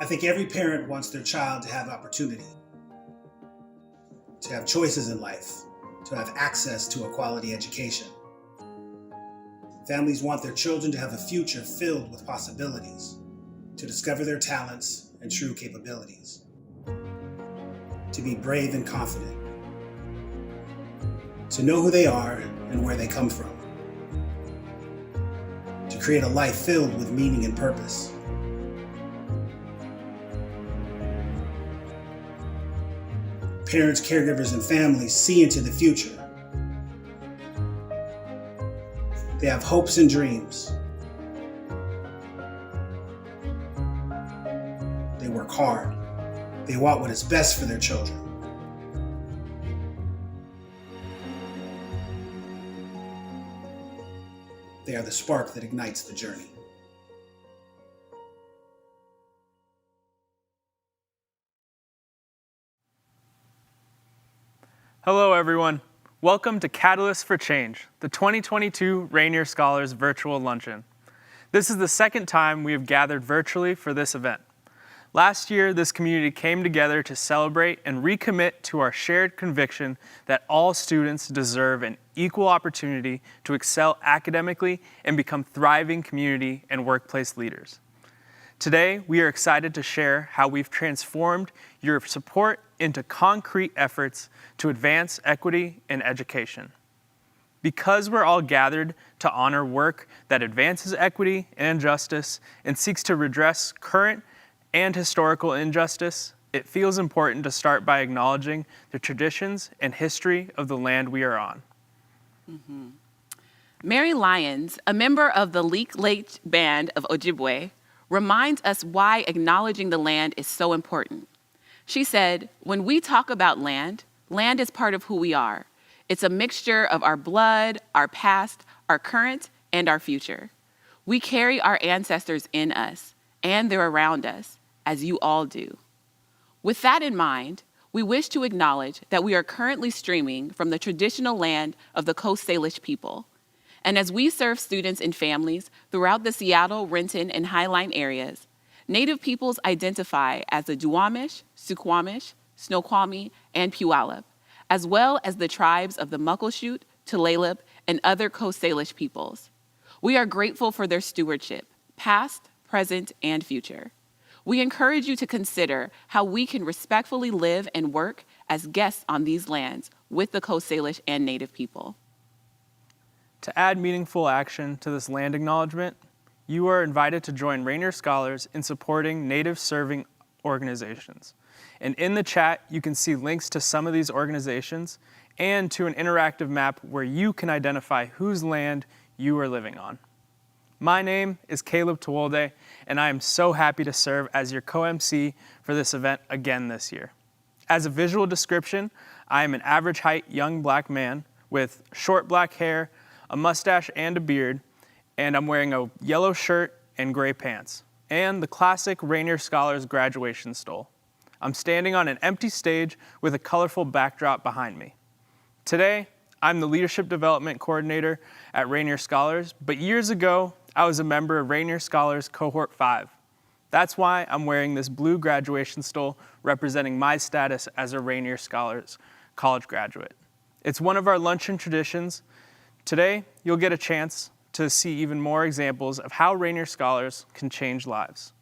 I think every parent wants their child to have opportunity, to have choices in life, to have access to a quality education. Families want their children to have a future filled with possibilities, to discover their talents and true capabilities, to be brave and confident, to know who they are and where they come from, to create a life filled with meaning and purpose. Parents, caregivers, and families see into the future. They have hopes and dreams. They work hard. They want what is best for their children. They are the spark that ignites the journey. Hello, everyone. Welcome to Catalyst for Change, the 2022 Rainier Scholars Virtual Luncheon. This is the second time we have gathered virtually for this event. Last year, this community came together to celebrate and recommit to our shared conviction that all students deserve an equal opportunity to excel academically and become thriving community and workplace leaders. Today, we are excited to share how we've transformed your support into concrete efforts to advance equity in education. Because we're all gathered to honor work that advances equity and justice and seeks to redress current and historical injustice, it feels important to start by acknowledging the traditions and history of the land we are on. Mary Lyons, a member of the Leek Lake Band of Ojibwe, reminds us why acknowledging the land is so important. She said, "When we talk about land, land is part of who we are. It's a mixture of our blood, our past, our current, and our future. We carry our ancestors in us, and they're around us, as you all do." With that in mind, we wish to acknowledge that we are currently streaming from the traditional land of the Coast Salish people. And as we serve students and families throughout the Seattle, Renton, and Highline areas, Native peoples identify as the Duwamish, Suquamish, Snoqualmie, and Puyallup, as well as the tribes of the Muckleshoot, Tulalip, and other Coast Salish peoples. We are grateful for their stewardship, past, present, and future. We encourage you to consider how we can respectfully live and work as guests on these lands with the Coast Salish and Native people. To add meaningful action to this land acknowledgement, you are invited to join Rainier Scholars in supporting Native serving organizations. And in the chat, you can see links to some of these organizations and to an interactive map where you can identify whose land you are living on. My name is Caleb Tewolde, and I am so happy to serve as your co-MC for this event again this year. As a visual description, I am an average height young black man with short black hair, a mustache and a beard, and I'm wearing a yellow shirt and gray pants, and the classic Rainier Scholars graduation stole. I'm standing on an empty stage with a colorful backdrop behind me. Today, I'm the Leadership Development Coordinator at Rainier Scholars, but years ago, I was a member of Rainier Scholars Cohort 5. That's why I'm wearing this blue graduation stole representing my status as a Rainier Scholars college graduate. It's one of our luncheon traditions. Today, you'll get a chance to see even more examples of how Rainier Scholars can change lives.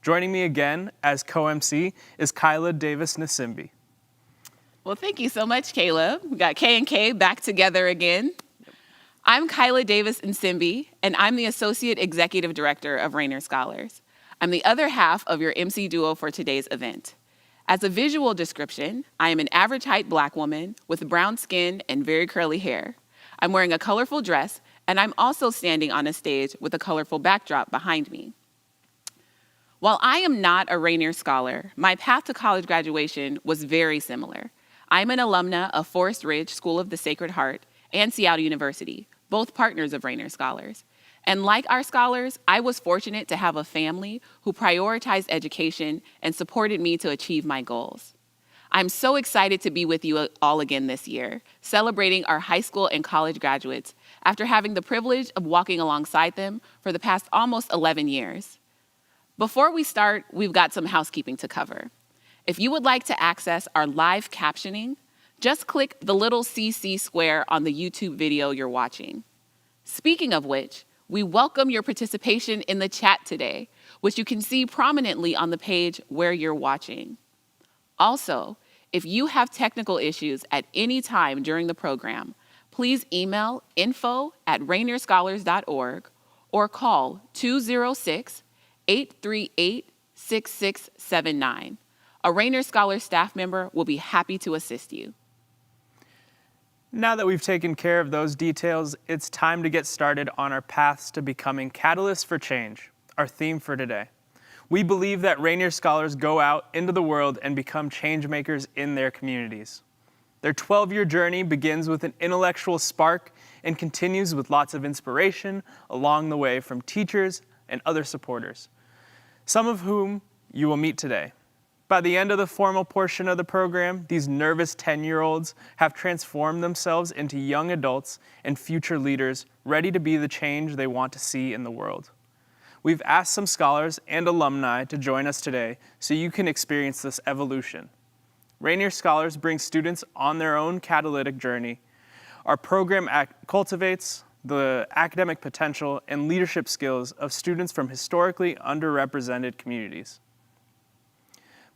Joining me again as co-MC is Kyla Davis Nasimbi. Well, thank you so much, Caleb. We got K and K back together again. I'm Kyla Davis Nsimbi, and I'm the Associate Executive Director of Rainier Scholars. I'm the other half of your MC duo for today's event. As a visual description, I am an average height black woman with brown skin and very curly hair. I'm wearing a colorful dress, and I'm also standing on a stage with a colorful backdrop behind me. While I am not a Rainier Scholar, my path to college graduation was very similar. I'm an alumna of Forest Ridge School of the Sacred Heart and Seattle University, both partners of Rainier Scholars. And like our scholars, I was fortunate to have a family who prioritized education and supported me to achieve my goals. I'm so excited to be with you all again this year, celebrating our high school and college graduates after having the privilege of walking alongside them for the past almost 11 years. Before we start, we've got some housekeeping to cover. If you would like to access our live captioning, just click the little CC square on the YouTube video you're watching. Speaking of which, we welcome your participation in the chat today, which you can see prominently on the page where you're watching. Also, if you have technical issues at any time during the program, please email info@rainierscholars.org or call 206-838-6679. A Rainier Scholars staff member will be happy to assist you. Now that we've taken care of those details, it's time to get started on our paths to becoming catalysts for change, our theme for today. We believe that Rainier Scholars go out into the world and become changemakers in their communities. Their 12-year journey begins with an intellectual spark and continues with lots of inspiration along the way from teachers and other supporters, some of whom you will meet today. By the end of the formal portion of the program, these nervous 10-year-olds have transformed themselves into young adults and future leaders ready to be the change they want to see in the world. We've asked some scholars and alumni to join us today so you can experience this evolution. Rainier Scholars bring students on their own catalytic journey. Our program cultivates the academic potential and leadership skills of students from historically underrepresented communities.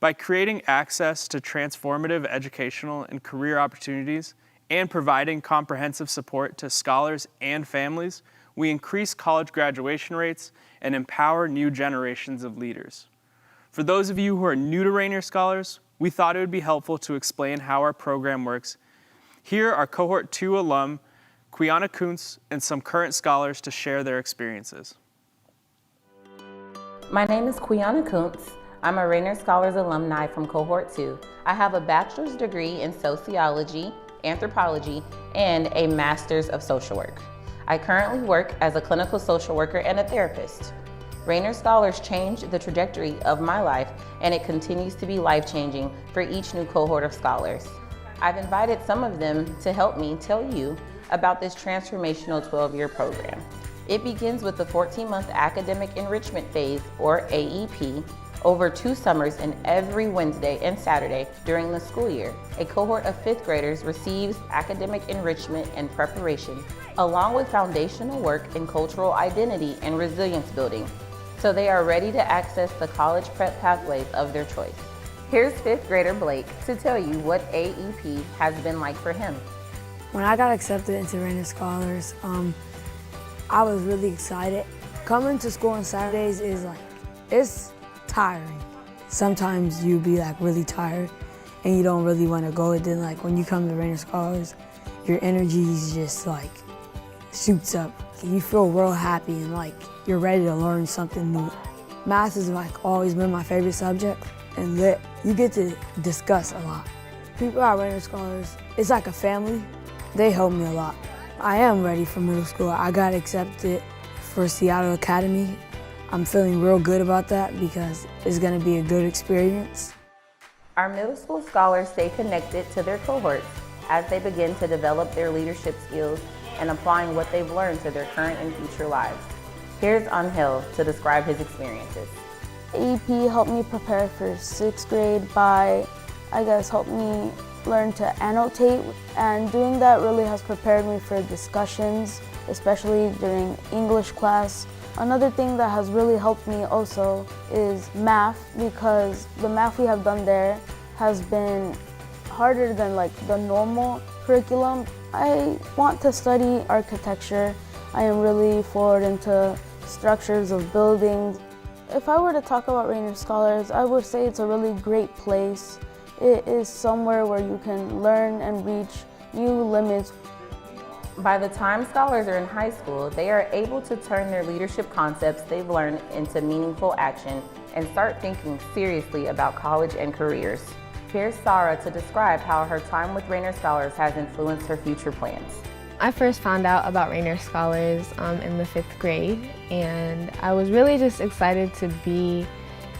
By creating access to transformative educational and career opportunities and providing comprehensive support to scholars and families, we increase college graduation rates and empower new generations of leaders. For those of you who are new to Rainier Scholars, we thought it would be helpful to explain how our program works. Here are Cohort 2 alum Quiana Kuntz and some current scholars to share their experiences. My name is Quiana Kuntz. I'm a Rainier Scholars alumni from Cohort 2. I have a bachelor's degree in sociology, anthropology, and a master's of social work. I currently work as a clinical social worker and a therapist. Rainier Scholars changed the trajectory of my life, and it continues to be life-changing for each new cohort of scholars. I've invited some of them to help me tell you about this transformational 12-year program. It begins with the 14-month Academic Enrichment Phase, or AEP, over 2 summers and every Wednesday and Saturday during the school year. A cohort of 5th graders receives academic enrichment and preparation, along with foundational work in cultural identity and resilience building, so they are ready to access the college prep pathways of their choice. Here's 5th grader Blake to tell you what AEP has been like for him. When I got accepted into Rainier Scholars, I was really excited. Coming to school on Saturdays is it's tiring. Sometimes you be really tired and you don't really want to go. And then when you come to Rainier Scholars, your energy is just shoots up. You feel real happy and you're ready to learn something new. Math has always been my favorite subject, and lit, you get to discuss a lot. People at Rainier Scholars, it's like a family. They help me a lot. I am ready for middle school. I got accepted for Seattle Academy. I'm feeling real good about that because it's going to be a good experience. Our middle school scholars stay connected to their cohorts as they begin to develop their leadership skills and applying what they've learned to their current and future lives. Here's Angel to describe his experiences. AEP helped me prepare for 6th grade by, helped me learn to annotate, and doing that really has prepared me for discussions, especially during English class. Another thing that has really helped me also is math, because the math we have done there has been harder than the normal curriculum. I want to study architecture. I am really forward into structures of buildings. If I were to talk about Rainier Scholars, I would say it's a really great place. It is somewhere where you can learn and reach new limits. By the time scholars are in high school, they are able to turn their leadership concepts they've learned into meaningful action and start thinking seriously about college and careers. Here's Sarah to describe how her time with Rainier Scholars has influenced her future plans. I first found out about Rainier Scholars in the 5th grade, and I was really just excited to be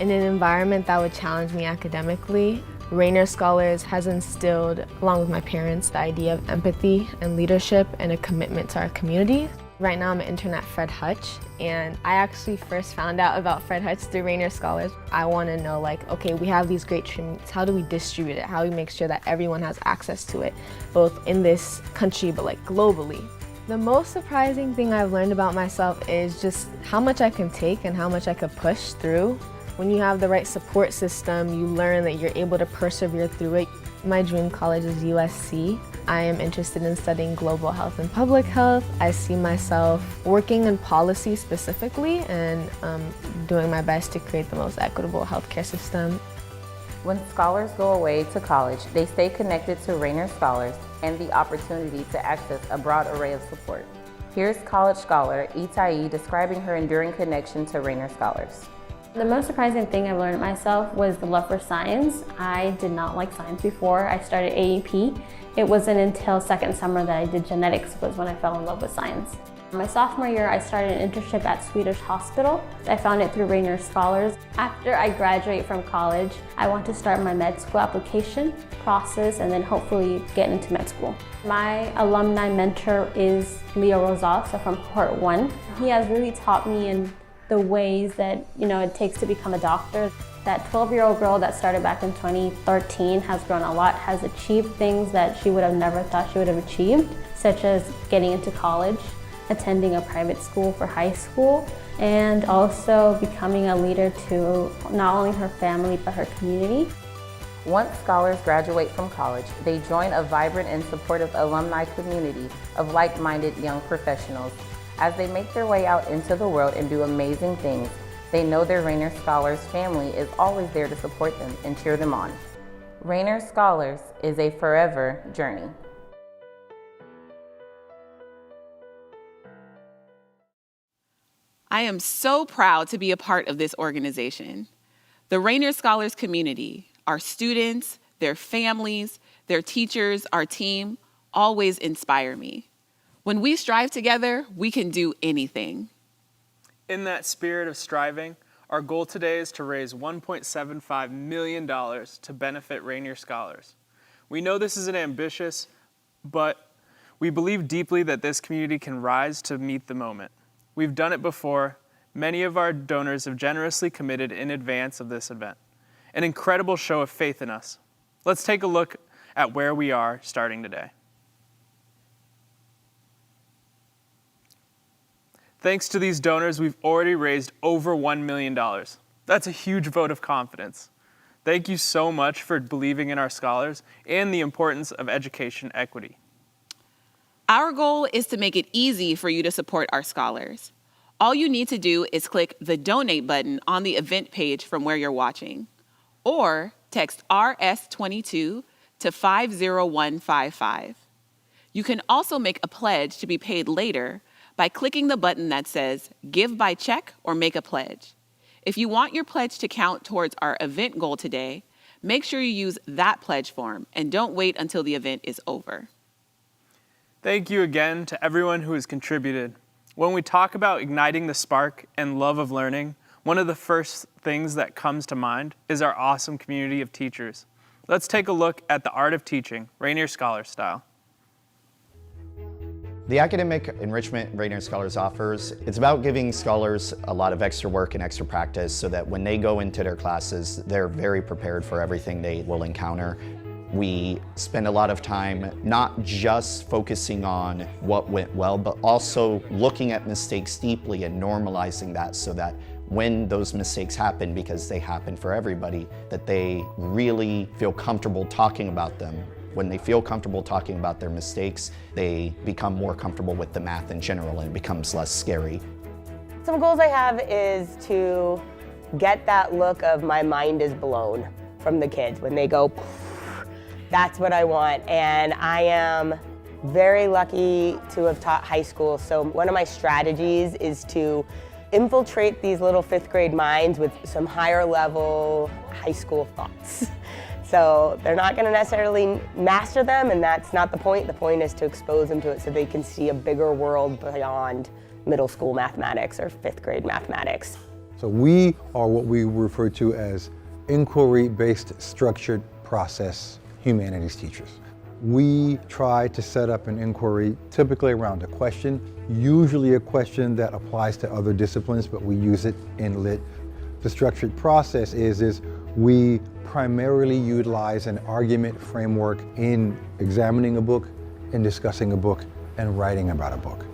in an environment that would challenge me academically. Rainier Scholars has instilled, along with my parents, the idea of empathy and leadership and a commitment to our community. Right now I'm an intern at Fred Hutch, and I actually first found out about Fred Hutch through Rainier Scholars. I want to know, like, okay, we have these great trainings. How do we distribute it? How do we make sure that everyone has access to it, both in this country but like globally? The most surprising thing I've learned about myself is just how much I can take and how much I could push through. When you have the right support system, you learn that you're able to persevere through it. My dream college is USC. I am interested in studying global health and public health. I see myself working in policy specifically and doing my best to create the most equitable healthcare system. When scholars go away to college, they stay connected to Rainier Scholars and the opportunity to access a broad array of support. Here's college scholar Itai describing her enduring connection to Rainier Scholars. The most surprising thing I've learned myself was the love for science. I did not like science before I started AEP. It wasn't until second summer that I did genetics was when I fell in love with science. My sophomore year, I started an internship at Swedish Hospital. I found it through Rainier Scholars. After I graduate from college, I want to start my med school application process and then hopefully get into med school. My alumni mentor is Leo Rosasa from cohort 1. He has really taught me in the ways that it takes to become a doctor. That 12-year-old girl that started back in 2013 has grown a lot, has achieved things that she would have never thought she would have achieved, such as getting into college, attending a private school for high school, and also becoming a leader to not only her family but her community. Once scholars graduate from college, they join a vibrant and supportive alumni community of like-minded young professionals. As they make their way out into the world and do amazing things, they know their Rainier Scholars family is always there to support them and cheer them on. Rainier Scholars is a forever journey. I am so proud to be a part of this organization. The Rainier Scholars community, our students, their families, their teachers, our team, always inspire me. When we strive together, we can do anything. In that spirit of striving, our goal today is to raise $1.75 million to benefit Rainier Scholars. We know this is ambitious, but we believe deeply that this community can rise to meet the moment. We've done it before. Many of our donors have generously committed in advance of this event. An incredible show of faith in us. Let's take a look at where we are starting today. Thanks to these donors, we've already raised over $1 million. That's a huge vote of confidence. Thank you so much for believing in our scholars and the importance of education equity. Our goal is to make it easy for you to support our scholars. All you need to do is click the donate button on the event page from where you're watching, or text RS22 to 50155. You can also make a pledge to be paid later by clicking the button that says Give by Check or Make a Pledge. If you want your pledge to count towards our event goal today, make sure you use that pledge form and don't wait until the event is over. Thank you again to everyone who has contributed. When we talk about igniting the spark and love of learning, one of the first things that comes to mind is our awesome community of teachers. Let's take a look at the art of teaching, Rainier Scholar style. The academic enrichment Rainier Scholars offers, it's about giving scholars a lot of extra work and extra practice so that when they go into their classes, they're very prepared for everything they will encounter. We spend a lot of time not just focusing on what went well, but also looking at mistakes deeply and normalizing that so that when those mistakes happen, because they happen for everybody, that they really feel comfortable talking about them. When they feel comfortable talking about their mistakes, they become more comfortable with the math in general and it becomes less scary. Some goals I have is to get that look of my mind is blown from the kids when they go, that's what I want. And I am very lucky to have taught high school. So one of my strategies is to infiltrate these little 5th grade minds with some higher level high school thoughts. So they're not going to necessarily master them, and that's not the point. The point is to expose them to it so they can see a bigger world beyond middle school mathematics or 5th grade mathematics. So we are what we refer to as inquiry-based structured process humanities teachers. We try to set up an inquiry typically around a question, usually a question that applies to other disciplines, but we use it in lit. The structured process is we primarily utilize an argument framework in examining a book, in discussing a book, and writing about a book.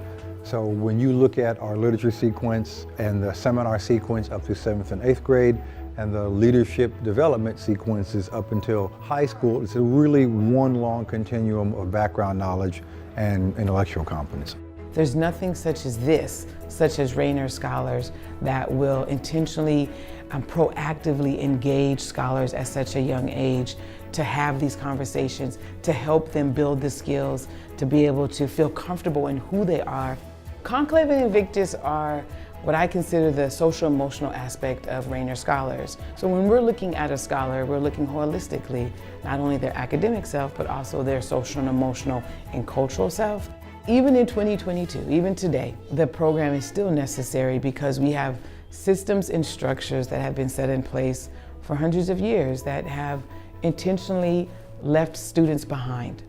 So when you look at our literature sequence and the seminar sequence up to 7th and 8th grade, and the leadership development sequences up until high school, it's a really one long continuum of background knowledge and intellectual competence. There's nothing such as this, such as Rainier Scholars, that will intentionally, proactively engage scholars at such a young age to have these conversations, to help them build the skills, to be able to feel comfortable in who they are. Conclave and Invictus are what I consider the social emotional aspect of Rainier Scholars. So when we're looking at a scholar, we're looking holistically, not only their academic self, but also their social and emotional and cultural self. Even in 2022, even today, the program is still necessary because we have systems and structures that have been set in place for hundreds of years that have intentionally left students behind.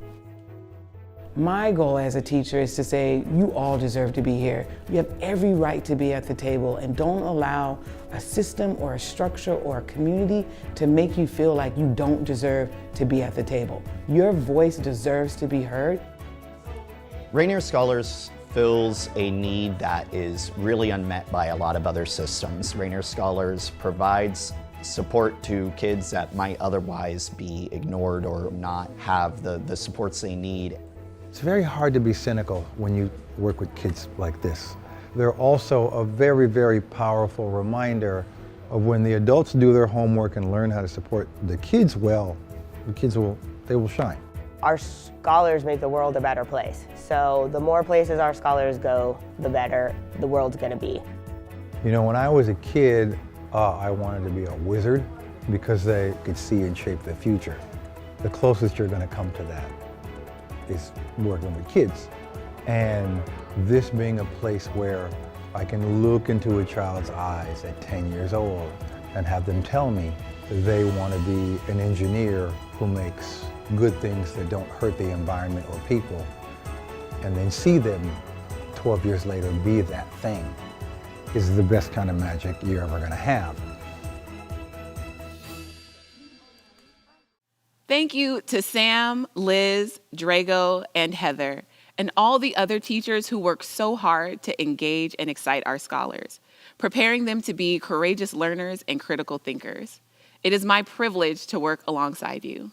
My goal as a teacher is to say, you all deserve to be here. You have every right to be at the table, and don't allow a system or a structure or a community to make you feel like you don't deserve to be at the table. Your voice deserves to be heard. Rainier Scholars fills a need that is really unmet by a lot of other systems. Rainier Scholars provides support to kids that might otherwise be ignored or not have the supports they need. It's very hard to be cynical when you work with kids like this. They're also a very, very powerful reminder of when the adults do their homework and learn how to support the kids well, they will shine. Our scholars make the world a better place. So the more places our scholars go, the better the world's gonna be. You know, when I was a kid, I wanted to be a wizard because they could see and shape the future. The closest you're gonna come to that is working with kids. And this being a place where I can look into a child's eyes at 10 years old and have them tell me they want to be an engineer who makes good things that don't hurt the environment or people, and then see them 12 years later be that thing, is the best kind of magic you're ever going to have. Thank you to Sam, Liz, Drago, and Heather, and all the other teachers who work so hard to engage and excite our scholars, preparing them to be courageous learners and critical thinkers. It is my privilege to work alongside you.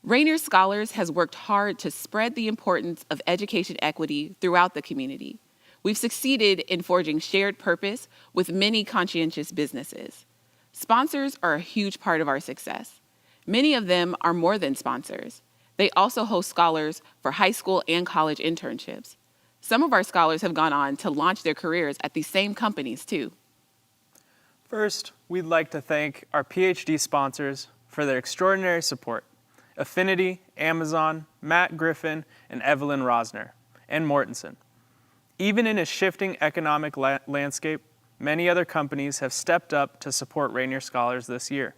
Rainier Scholars has worked hard to spread the importance of education equity throughout the community. We've succeeded in forging shared purpose with many conscientious businesses. Sponsors are a huge part of our success. Many of them are more than sponsors. They also host scholars for high school and college internships. Some of our scholars have gone on to launch their careers at these same companies too. First, we'd like to thank our PhD sponsors for their extraordinary support: Affinity, Amazon, Matt Griffin, and Evelyn Rosner, and Mortensen. Even in a shifting economic landscape, many other companies have stepped up to support Rainier Scholars this year.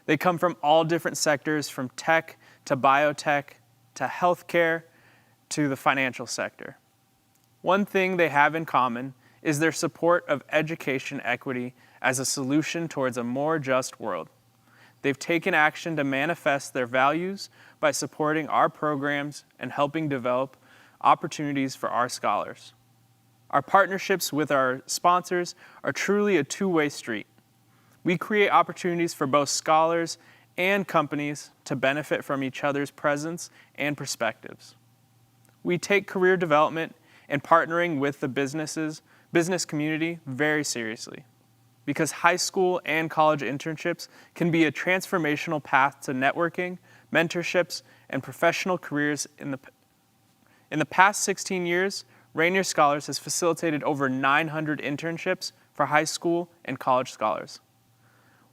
They come from all different sectors, from tech to biotech to healthcare to the financial sector. One thing they have in common is their support of education equity as a solution towards a more just world. They've taken action to manifest their values by supporting our programs and helping develop opportunities for our scholars. Our partnerships with our sponsors are truly a two-way street. We create opportunities for both scholars and companies to benefit from each other's presence and perspectives. We take career development and partnering with the business community very seriously, because high school and college internships can be a transformational path to networking, mentorships, and professional careers. In the past 16 years, Rainier Scholars has facilitated over 900 internships for high school and college scholars.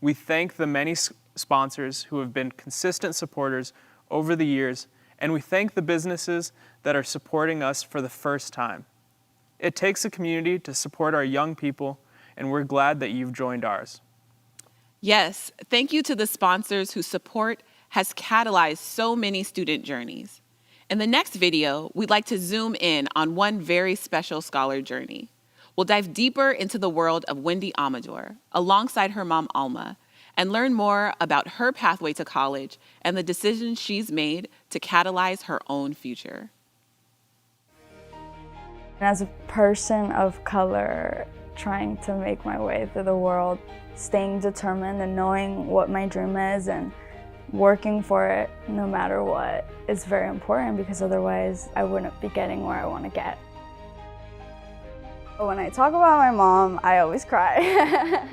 We thank the many sponsors who have been consistent supporters over the years, and we thank the businesses that are supporting us for the first time. It takes a community to support our young people, and we're glad that you've joined ours. Yes, thank you to the sponsors who support, has catalyzed so many student journeys. In the next video, we'd like to zoom in on one very special scholar journey. We'll dive deeper into the world of Wendy Amador, alongside her mom, Alma, and learn more about her pathway to college and the decisions she's made to catalyze her own future. As a person of color, trying to make my way through the world, staying determined and knowing what my dream is and working for it no matter what is very important, because otherwise I wouldn't be getting where I want to get. When I talk about my mom, I always cry.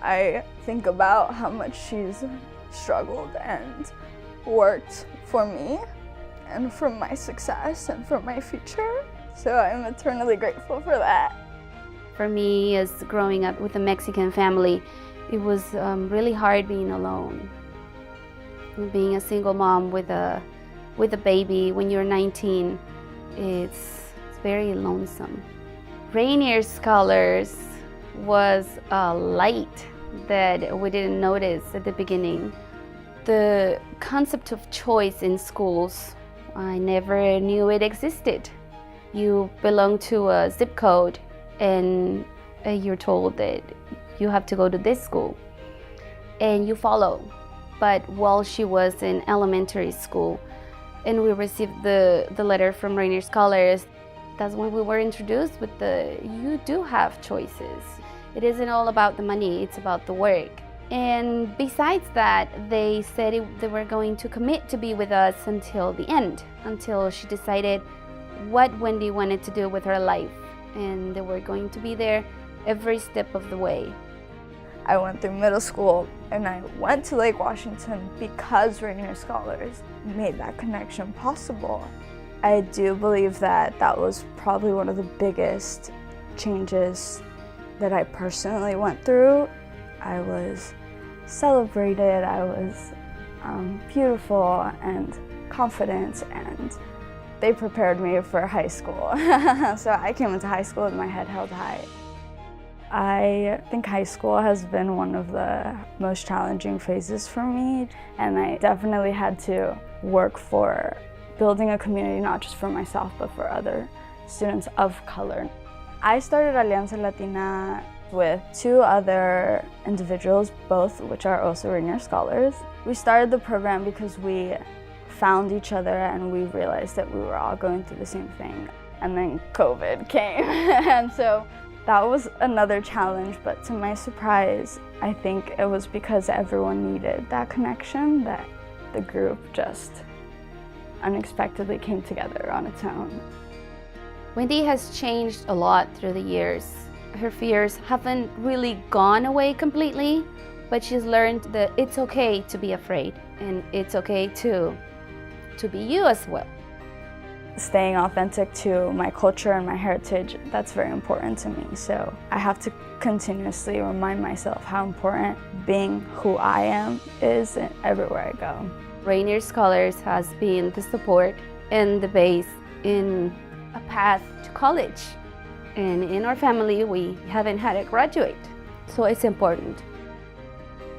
I think about how much she's struggled and worked for me and for my success and for my future. So I'm eternally grateful for that. For me, as growing up with a Mexican family, it was really hard being alone. Being a single mom with a baby when you're 19, it's very lonesome. Rainier Scholars was a light that we didn't notice at the beginning. The concept of choice in schools, I never knew it existed. You belong to a zip code and you're told that you have to go to this school and you follow. But while she was in elementary school and we received the letter from Rainier Scholars, that's when we were introduced with you do have choices. It isn't all about the money, it's about the work. And besides that, they said they were going to commit to be with us until the end, until she decided what Wendy wanted to do with her life. And they were going to be there every step of the way. I went through middle school and I went to Lake Washington because Rainier Scholars made that connection possible. I do believe that that was probably one of the biggest changes that I personally went through. I was celebrated, I was beautiful and confident, and they prepared me for high school. So I came into high school with my head held high. I think high school has been one of the most challenging phases for me, and I definitely had to work for building a community not just for myself but for other students of color. I started Alianza Latina with two other individuals, both which are also Rainier Scholars. We started the program because we found each other and we realized that we were all going through the same thing. And then COVID came. And so that was another challenge, but to my surprise, I think it was because everyone needed that connection that the group just unexpectedly came together on its own. Wendy has changed a lot through the years. Her fears haven't really gone away completely, but she's learned that it's okay to be afraid and it's okay to be you as well. Staying authentic to my culture and my heritage, that's very important to me. So I have to continuously remind myself how important being who I am is everywhere I go. Rainier Scholars has been the support and the base in a path to college. And in our family, we haven't had a graduate, so it's important.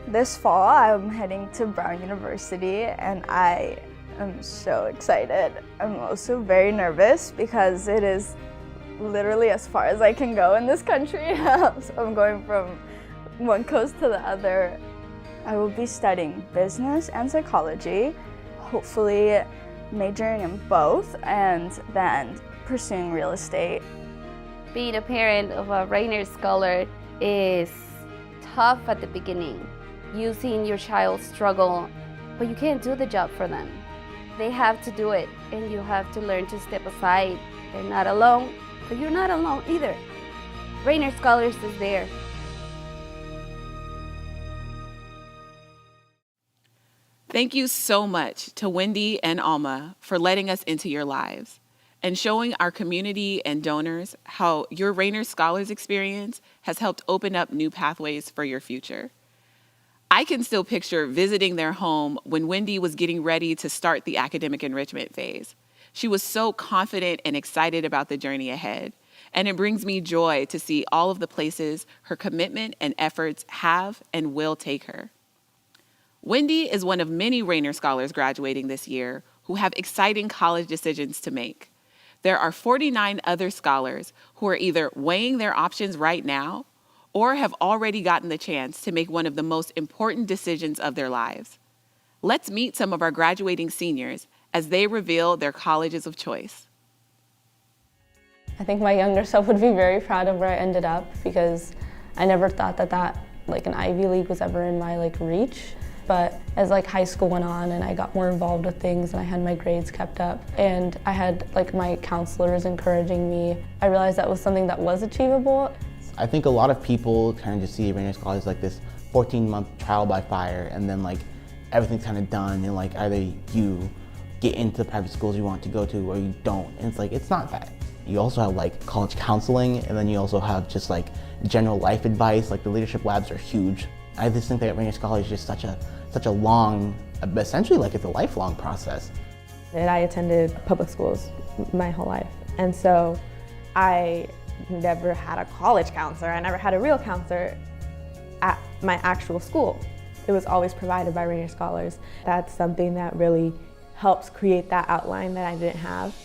This fall, I'm heading to Brown University, and I am so excited. I'm also very nervous because it is literally as far as I can go in this country. So I'm going from one coast to the other. I will be studying business and psychology, hopefully majoring in both, and then pursuing real estate. Being a parent of a Rainier Scholar is tough at the beginning. You seeing your child struggle, but you can't do the job for them. They have to do it, and you have to learn to step aside. They're not alone, but you're not alone either. Rainier Scholars is there. Thank you so much to Wendy and Alma for letting us into your lives and showing our community and donors how your Rainier Scholars experience has helped open up new pathways for your future. I can still picture visiting their home when Wendy was getting ready to start the academic enrichment phase. She was so confident and excited about the journey ahead, and it brings me joy to see all of the places her commitment and efforts have and will take her. Wendy is one of many Rainier Scholars graduating this year who have exciting college decisions to make. There are 49 other scholars who are either weighing their options right now or have already gotten the chance to make one of the most important decisions of their lives. Let's meet some of our graduating seniors as they reveal their colleges of choice. I think my younger self would be very proud of where I ended up because I never thought that like an Ivy League was ever in my reach. But as high school went on and I got more involved with things and I had my grades kept up and I had my counselors encouraging me, I realized that was something that was achievable. I think a lot of people kind of just see Rainier Scholars like this 14-month trial by fire and then everything's kind of done and either you get into the private schools you want to go to or you don't. And it's not that. You also have college counseling and then you also have just general life advice. The leadership labs are huge. I just think that Rainier Scholars is just such a long, essentially it's a lifelong process. And I attended public schools my whole life. And so I never had a college counselor. I never had a real counselor at my actual school. It was always provided by Rainier Scholars. That's something that really helps create that outline that I didn't have.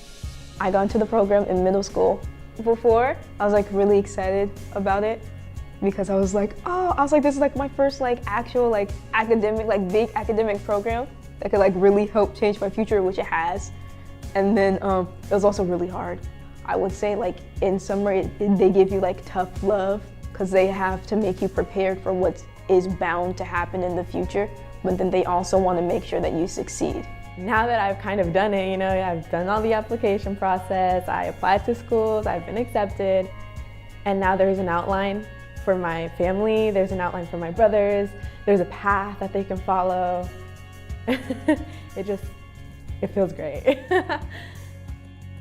I got into the program in middle school. Before, I was really excited about it because I was this is my first actual academic, big academic program that could really help change my future, which it has. And then it was also really hard. I would say in summer, they give you tough love because they have to make you prepared for what is bound to happen in the future, but then they also want to make sure that you succeed. Now that I've kind of done it, I've done all the application process, I applied to schools, I've been accepted, and now there's an outline for my family, there's an outline for my brothers, there's a path that they can follow. It feels great.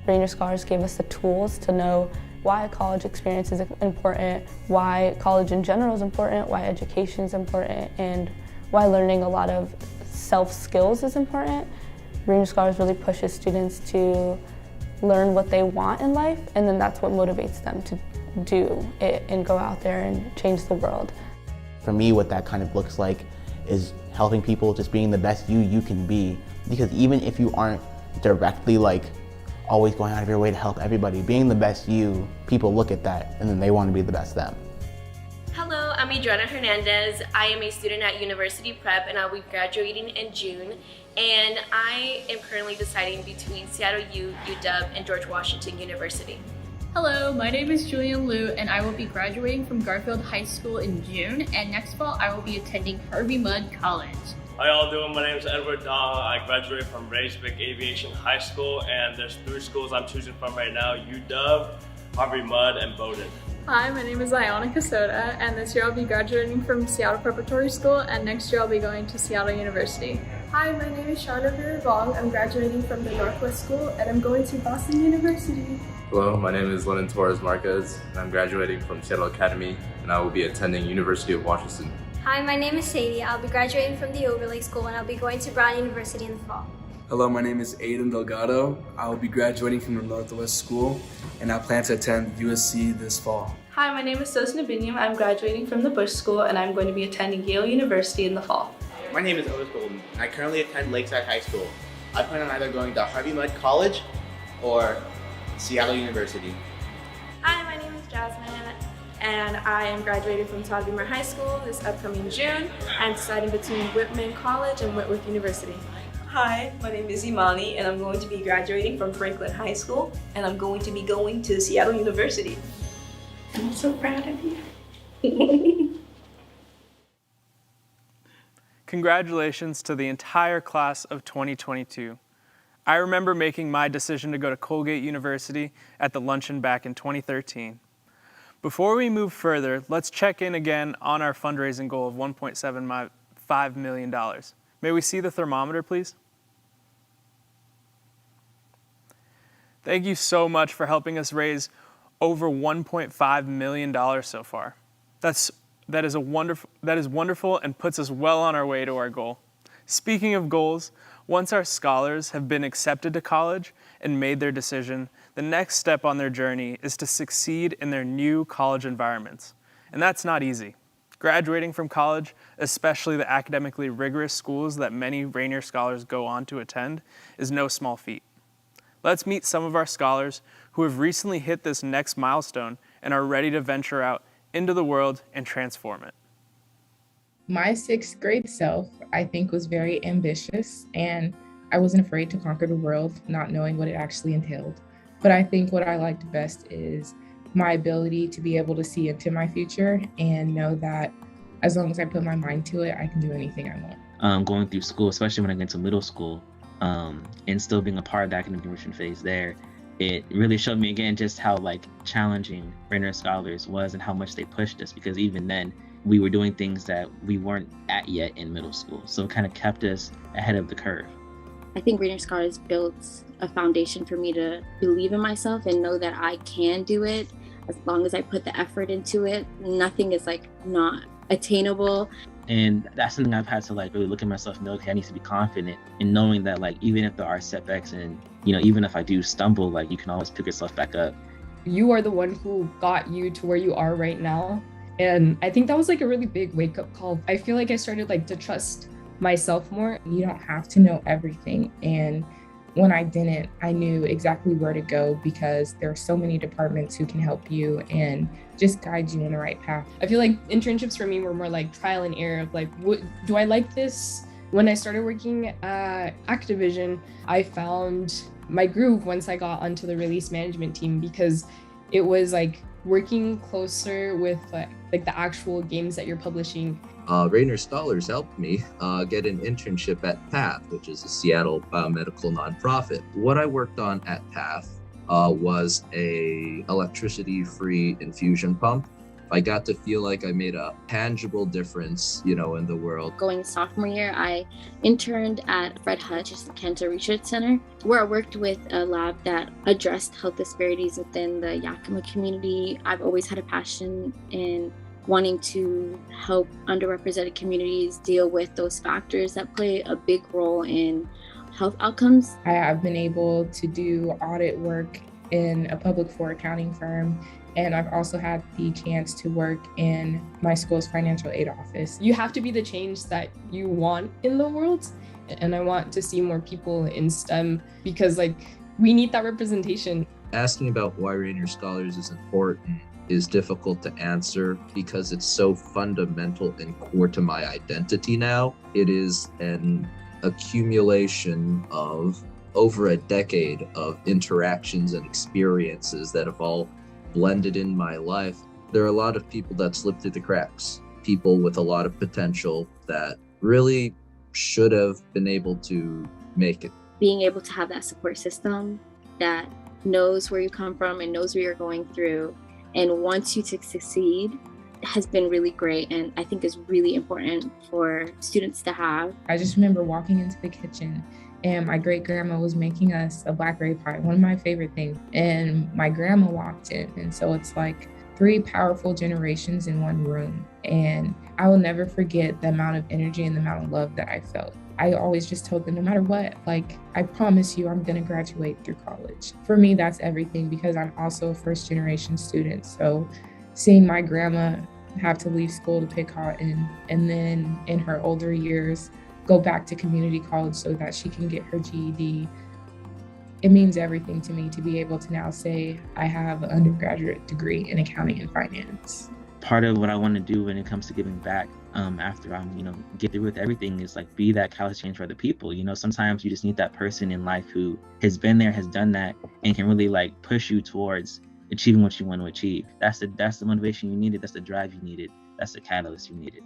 Rainier Scholars gave us the tools to know why a college experience is important, why college in general is important, why education is important, and why learning a lot of self-skills is important. Rainier Scholars really pushes students to learn what they want in life, and then that's what motivates them to do it and go out there and change the world. For me, what that kind of looks like is helping people, just being the best you can be. Because even if you aren't directly always going out of your way to help everybody, being the best you, people look at that and then they want to be the best them. Hello, I'm Adriana Hernandez. I am a student at University Prep and I'll be graduating in June. And I am currently deciding between Seattle U, UW, and George Washington University. Hello, my name is Julian Liu and I will be graduating from Garfield High School in June, and next fall I will be attending Harvey Mudd College. How y'all doing? My name is Edward Dahl. I graduated from Rayswick Aviation High School, and there's 3 schools I'm choosing from right now: UW, Harvey Mudd, and Bowdoin. Hi, my name is Iona Casoda, and this year I'll be graduating from Seattle Preparatory School, and next year I'll be going to Seattle University. Hi, my name is Shauna Vong. I'm graduating from the Northwest School, and I'm going to Boston University. Hello, my name is Lennon Torres Marquez, and I'm graduating from Seattle Academy, and I will be attending University of Washington. Hi, my name is Sadie. I'll be graduating from the Overlake School, and I'll be going to Brown University in the fall. Hello, my name is Aiden Delgado. I will be graduating from the Northwest School, and I plan to attend USC this fall. Hi, my name is Sosna Binyam. I'm graduating from the Bush School, and I'm going to be attending Yale University in the fall. My name is Otis Golden, and I currently attend Lakeside High School. I plan on either going to Harvey Mudd College or Seattle University. Hi, my name is Jasmine, and I am graduating from Todd Beamer High School this upcoming June. I'm deciding between Whitman College and Whitworth University. Hi, my name is Imani, and I'm going to be graduating from Franklin High School, and I'm going to be going to Seattle University. I'm so proud of you. Congratulations to the entire class of 2022. I remember making my decision to go to Colgate University at the Luncheon back in 2013. Before we move further, let's check in again on our fundraising goal of $1.75 million. May we see the thermometer, please? Thank you so much for helping us raise over $1.5 million so far. That is wonderful and puts us well on our way to our goal. Speaking of goals, once our scholars have been accepted to college and made their decision, the next step on their journey is to succeed in their new college environments. And that's not easy. Graduating from college, especially the academically rigorous schools that many Rainier Scholars go on to attend, is no small feat. Let's meet some of our scholars who have recently hit this next milestone and are ready to venture out into the world and transform it. My sixth grade self, I think, was very ambitious, and I wasn't afraid to conquer the world, not knowing what it actually entailed. But I think what I liked best is my ability to be able to see into my future and know that as long as I put my mind to it, I can do anything I want. Going through school, especially when I get into middle school, and still being a part of the academic enrichment phase there, it really showed me again just how challenging Rainier Scholars was and how much they pushed us, because even then we were doing things that we weren't at yet in middle school. So it kind of kept us ahead of the curve. I think Rainier Scholars built a foundation for me to believe in myself and know that I can do it as long as I put the effort into it. Nothing is not attainable. And that's something I've had to really look at myself and know, okay, I need to be confident in knowing that even if there are setbacks and, even if I do stumble, you can always pick yourself back up. You are the one who got you to where you are right now. And I think that was a really big wake-up call. I feel like I started to trust myself more. You don't have to know everything. And when I didn't, I knew exactly where to go because there are so many departments who can help you and just guide you in the right path. I feel like internships for me were more trial and error of what, do I like this? When I started working at Activision, I found my groove once I got onto the release management team, because it was working closer with the actual games that you're publishing. Rainier Scholars helped me get an internship at PATH, which is a Seattle biomedical nonprofit. What I worked on at PATH was a electricity-free infusion pump. I got to feel like I made a tangible difference, in the world. Going sophomore year, I interned at Fred Hutch, the Cancer Research Center, where I worked with a lab that addressed health disparities within the Yakima community. I've always had a passion in wanting to help underrepresented communities deal with those factors that play a big role in health outcomes. I have been able to do audit work in a public four accounting firm, and I've also had the chance to work in my school's financial aid office. You have to be the change that you want in the world, and I want to see more people in STEM because we need that representation. Asking about why Rainier Scholars is important is difficult to answer because it's so fundamental and core to my identity now. It is an accumulation of over a decade of interactions and experiences that have all blended in my life. There are a lot of people that slip through the cracks, people with a lot of potential that really should have been able to make it. Being able to have that support system that knows where you come from and knows what you're going through and wants you to succeed has been really great, and I think is really important for students to have. I just remember walking into the kitchen and my great grandma was making us a blackberry pie, one of my favorite things. And my grandma walked in. And so it's 3 powerful generations in one room. And I will never forget the amount of energy and the amount of love that I felt. I always just told them, no matter what, I promise you I'm gonna graduate through college. For me, that's everything because I'm also a first generation student. So seeing my grandma have to leave school to pick cotton and then in her older years, go back to community college so that she can get her GED. It means everything to me to be able to now say I have an undergraduate degree in accounting and finance. Part of what I want to do when it comes to giving back after I'm, get through with everything is be that catalyst change for other people. Sometimes you just need that person in life who has been there, has done that, and can really push you towards achieving what you want to achieve. That's the motivation you needed. That's the drive you needed. That's the catalyst you needed.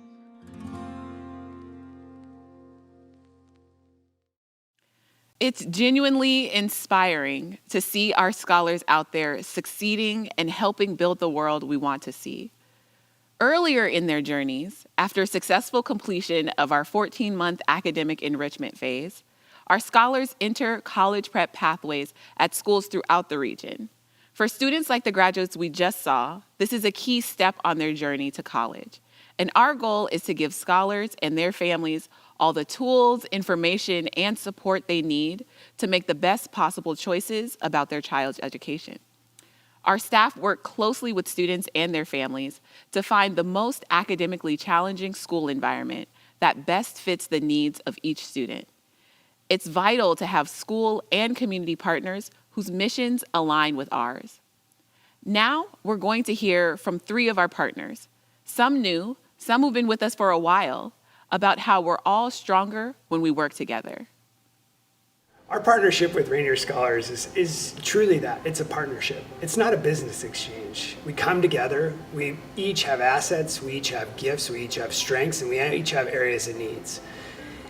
It's genuinely inspiring to see our scholars out there succeeding and helping build the world we want to see. Earlier in their journeys, after successful completion of our 14-month academic enrichment phase, our scholars enter college prep pathways at schools throughout the region. For students like the graduates we just saw, this is a key step on their journey to college. And our goal is to give scholars and their families all the tools, information, and support they need to make the best possible choices about their child's education. Our staff work closely with students and their families to find the most academically challenging school environment that best fits the needs of each student. It's vital to have school and community partners whose missions align with ours. Now, we're going to hear from 3 of our partners, some new, some who've been with us for a while, about how we're all stronger when we work together. Our partnership with Rainier Scholars is truly that. It's a partnership. It's not a business exchange. We come together, we each have assets, we each have gifts, we each have strengths, and we each have areas of needs.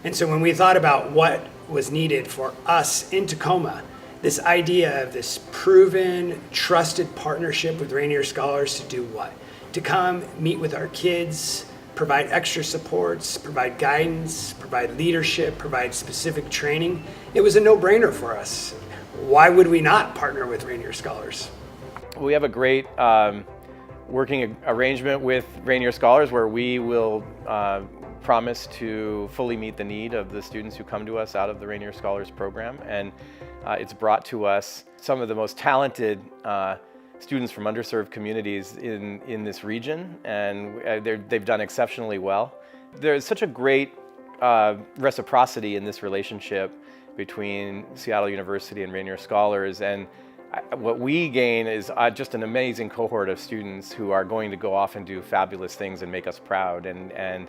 And so when we thought about what was needed for us in Tacoma, this idea of this proven, trusted partnership with Rainier Scholars to do what? To come meet with our kids, provide extra supports, provide guidance, provide leadership, provide specific training. It was a no-brainer for us. Why would we not partner with Rainier Scholars? We have a great working arrangement with Rainier Scholars where we will promise to fully meet the need of the students who come to us out of the Rainier Scholars program. And it's brought to us some of the most talented students from underserved communities in this region, and they've done exceptionally well. There's such a great reciprocity in this relationship between Seattle University and Rainier Scholars, and what we gain is just an amazing cohort of students who are going to go off and do fabulous things and make us proud, and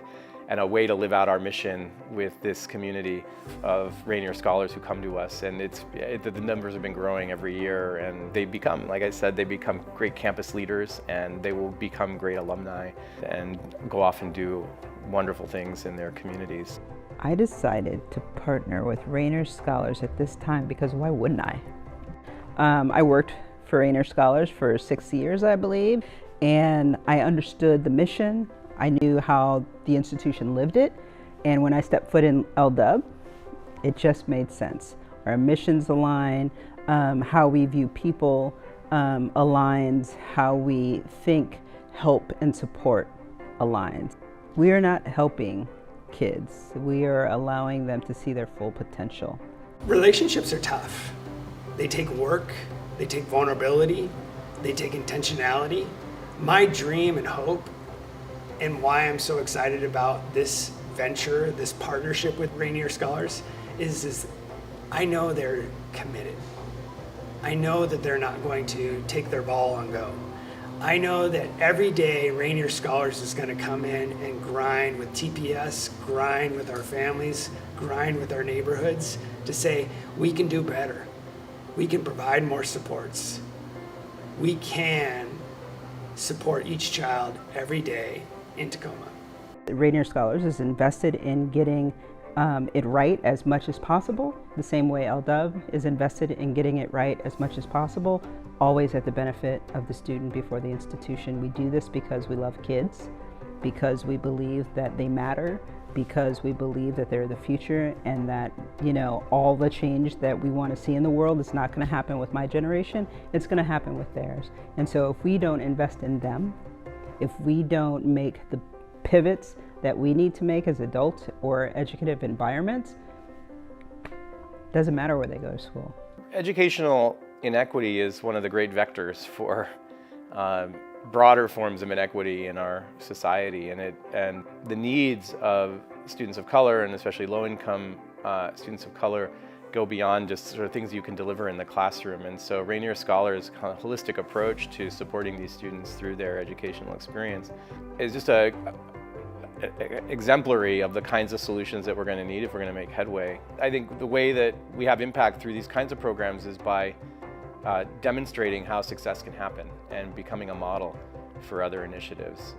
a way to live out our mission with this community of Rainier Scholars who come to us. And the numbers have been growing every year, and they become, like I said, they become great campus leaders, and they will become great alumni and go off and do wonderful things in their communities. I decided to partner with Rainier Scholars at this time because why wouldn't I? I worked for Rainier Scholars for 6 years, I believe, and I understood the mission. I knew how the institution lived it, and when I stepped foot in LW, it just made sense. Our missions align, how we view people aligns, how we think, help, and support aligns. We are not helping kids. We are allowing them to see their full potential. Relationships are tough. They take work, they take vulnerability, they take intentionality. My dream and hope, and why I'm so excited about this venture, this partnership with Rainier Scholars, is I know they're committed. I know that they're not going to take their ball and go. I know that every day Rainier Scholars is going to come in and grind with TPS, grind with our families, grind with our neighborhoods to say, we can do better. We can provide more supports. We can support each child every day in Tacoma. Rainier Scholars is invested in getting it right as much as possible, the same way LW is invested in getting it right as much as possible, always at the benefit of the student before the institution. We do this because we love kids, because we believe that they matter, because we believe that they're the future, and that, you know, all the change that we want to see in the world is not going to happen with my generation, it's going to happen with theirs. And so if we don't invest in them, if we don't make the pivots that we need to make as adults or educative environments, doesn't matter where they go to school. Educational inequity is one of the great vectors for broader forms of inequity in our society, and the needs of students of color, and especially low-income students of color, go beyond just sort of things you can deliver in the classroom. And so Rainier Scholars' kind of holistic approach to supporting these students through their educational experience is just exemplary of the kinds of solutions that we're going to need if we're going to make headway. I think the way that we have impact through these kinds of programs is by demonstrating how success can happen and becoming a model for other initiatives.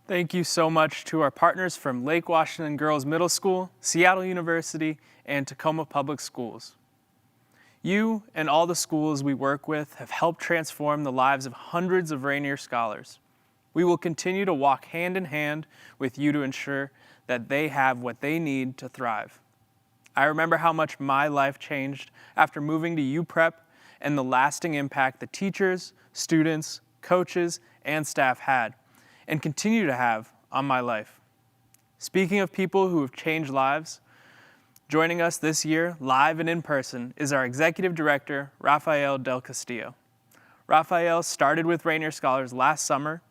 Thank you so much to our partners from Lake Washington Girls Middle School, Seattle University, and Tacoma Public Schools. You and all the schools we work with have helped transform the lives of hundreds of Rainier Scholars. We will continue to walk hand in hand with you to ensure that they have what they need to thrive. I remember how much my life changed after moving to UPrep and the lasting impact the teachers, students, coaches, and staff had and continue to have on my life. Speaking of people who have changed lives, Joining us this year, live and in person, is our Executive Director, Rafael Del Castillo. Rafael started with Rainier Scholars last summer,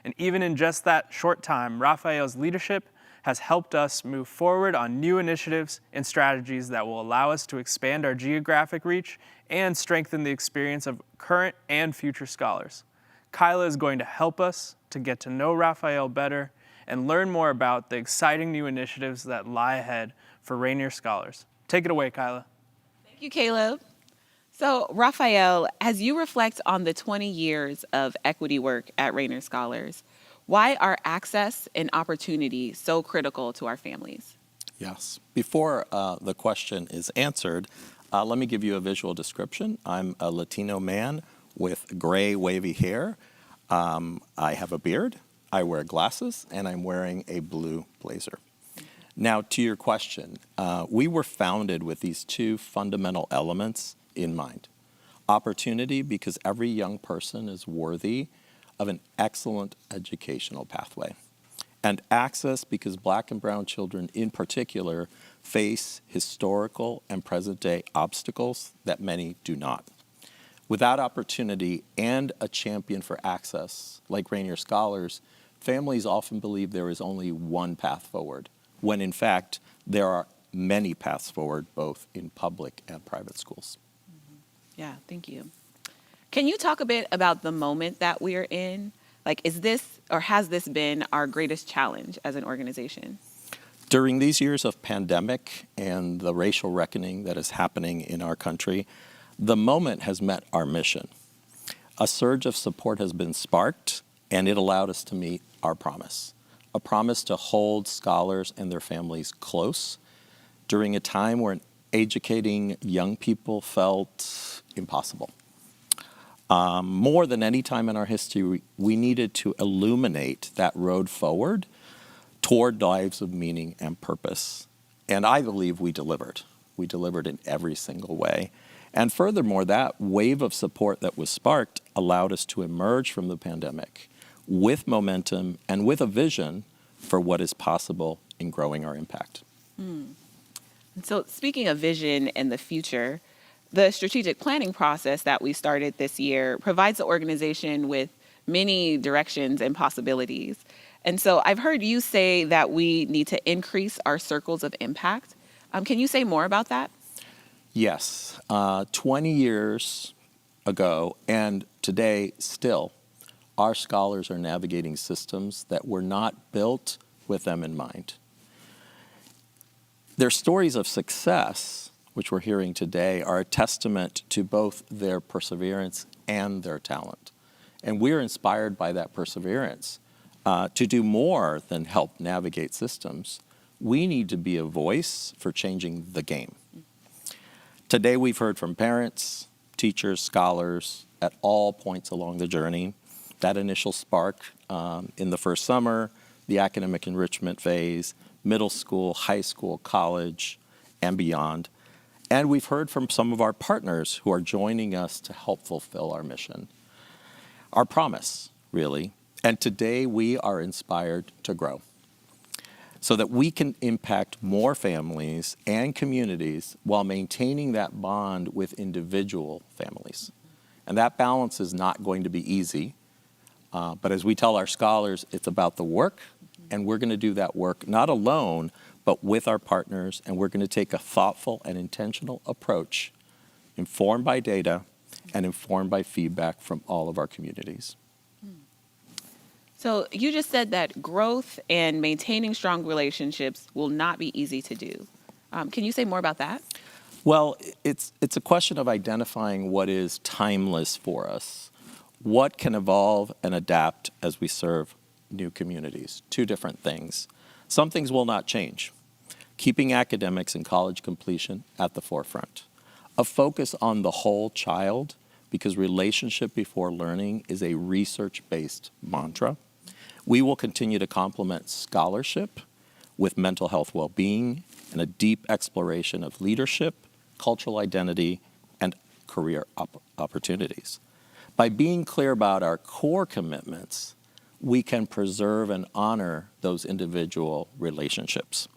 and even in just that short time, Rafael's leadership has helped us move forward on new initiatives and strategies that will allow us to expand our geographic reach and strengthen the experience of current and future scholars. Kyla is going to help us to get to know Rafael better and learn more about the exciting new initiatives that lie ahead for Rainier Scholars. Take it away, Kyla. Thank you, Caleb. So, Rafael, as you reflect on the 20 years of equity work at Rainier Scholars, why are access and opportunity so critical to our families? Yes. Before the question is answered, let me give you a visual description. I'm a Latino man with gray, wavy hair. I have a beard, I wear glasses, and I'm wearing a blue blazer. Now, to your question, we were founded with these two fundamental elements in mind. Opportunity, because every young person is worthy of an excellent educational pathway. And access, because Black and brown children in particular face historical and present-day obstacles that many do not. Without opportunity and a champion for access, like Rainier Scholars, families often believe there is only one path forward, when in fact there are many paths forward, both in public and private schools. Yeah, thank you. Can you talk a bit about the moment that we are in? Like, is this or has this been our greatest challenge as an organization? During these years of pandemic and the racial reckoning that is happening in our country, the moment has met our mission. A surge of support has been sparked, and it allowed us to meet our promise. A promise to hold scholars and their families close during a time when educating young people felt impossible. More than any time in our history, we needed to illuminate that road forward toward lives of meaning and purpose. And I believe we delivered. We delivered in every single way. And furthermore, that wave of support that was sparked allowed us to emerge from the pandemic with momentum and with a vision for what is possible in growing our impact. And so, speaking of vision and the future, the strategic planning process that we started this year provides the organization with many directions and possibilities. And so I've heard you say that we need to increase our circles of impact. Can you say more about that? Yes. 20 years ago and today still, our scholars are navigating systems that were not built with them in mind. Their stories of success, which we're hearing today, are a testament to both their perseverance and their talent. And we're inspired by that perseverance to do more than help navigate systems. We need to be a voice for changing the game. Today we've heard from parents, teachers, scholars at all points along the journey. That initial spark in the first summer, the academic enrichment phase, middle school, high school, college, and beyond. And we've heard from some of our partners who are joining us to help fulfill our mission. Our promise, really. And today we are inspired to grow so that we can impact more families and communities while maintaining that bond with individual families. And that balance is not going to be easy. But as we tell our scholars, it's about the work, and we're going to do that work not alone, but with our partners, and we're going to take a thoughtful and intentional approach, informed by data and informed by feedback from all of our communities. So you just said that growth and maintaining strong relationships will not be easy to do. Can you say more about that? Well, it's a question of identifying what is timeless for us. What can evolve and adapt as we serve new communities? Two different things. Some things will not change. Keeping academics and college completion at the forefront. A focus on the whole child, because relationship before learning is a research-based mantra. We will continue to complement scholarship with mental health well-being and a deep exploration of leadership, cultural identity, and career opportunities. By being clear about our core commitments, we can preserve and honor those individual relationships.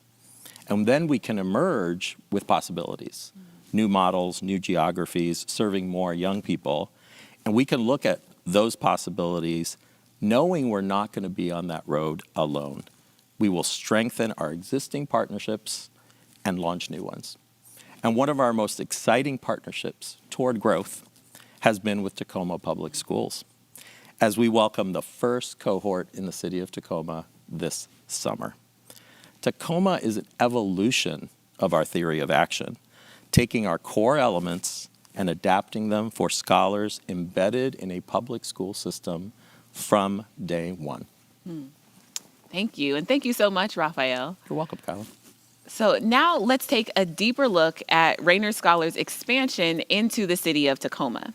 And then we can emerge with possibilities, new models, new geographies, serving more young people. And we can look at those possibilities knowing we're not going to be on that road alone. We will strengthen our existing partnerships and launch new ones. And one of our most exciting partnerships toward growth has been with Tacoma Public Schools, as we welcome the first cohort in the city of Tacoma this summer. Tacoma is an evolution of our theory of action, taking our core elements and adapting them for scholars embedded in a public school system from day one. Thank you. And thank you so much, Raphael. You're welcome, Kyla. So now let's take a deeper look at Rainier Scholars' expansion into the city of Tacoma.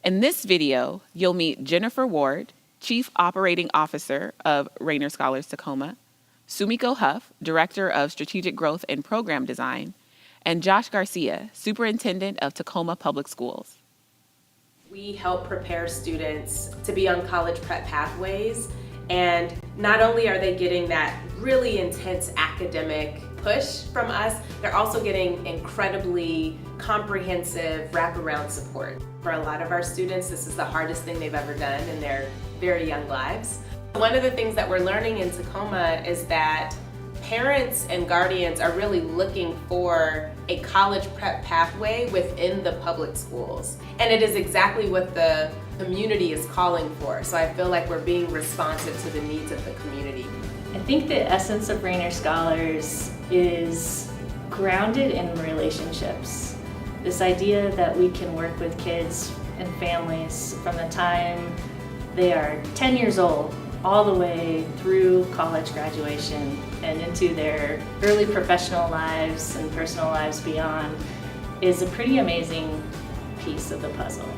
In this video, you'll meet Jennifer Ward, Chief Operating Officer of Rainier Scholars Tacoma, Sumiko Huff, Director of Strategic Growth and Program Design, and Josh Garcia, Superintendent of Tacoma Public Schools. We help prepare students to be on college prep pathways, and not only are they getting that really intense academic push from us, they're also getting incredibly comprehensive wraparound support. For a lot of our students, this is the hardest thing they've ever done in their very young lives. One of the things that we're learning in Tacoma is that parents and guardians are really looking for a college prep pathway within the public schools. And it is exactly what the community is calling for. So I feel like we're being responsive to the needs of the community. I think the essence of Rainier Scholars is grounded in relationships. This idea that we can work with kids and families from the time they are 10 years old all the way through college graduation and into their early professional lives and personal lives beyond is a pretty amazing piece of the puzzle.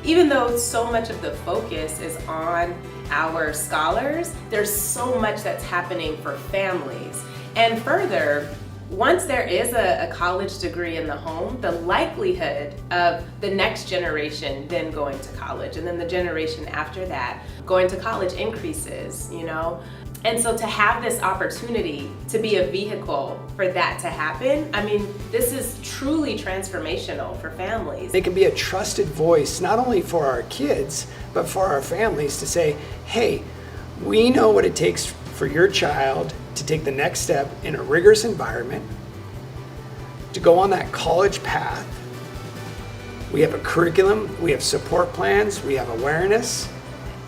Even though so much of the focus is on our scholars, there's so much that's happening for families. And further, once there is a college degree in the home, the likelihood of the next generation then going to college and then the generation after that going to college increases, you know? And so to have this opportunity to be a vehicle for that to happen, I mean, this is truly transformational for families. They can be a trusted voice, not only for our kids, but for our families to say, hey, we know what it takes for your child to take the next step in a rigorous environment, to go on that college path. We have a curriculum, we have support plans, we have awareness,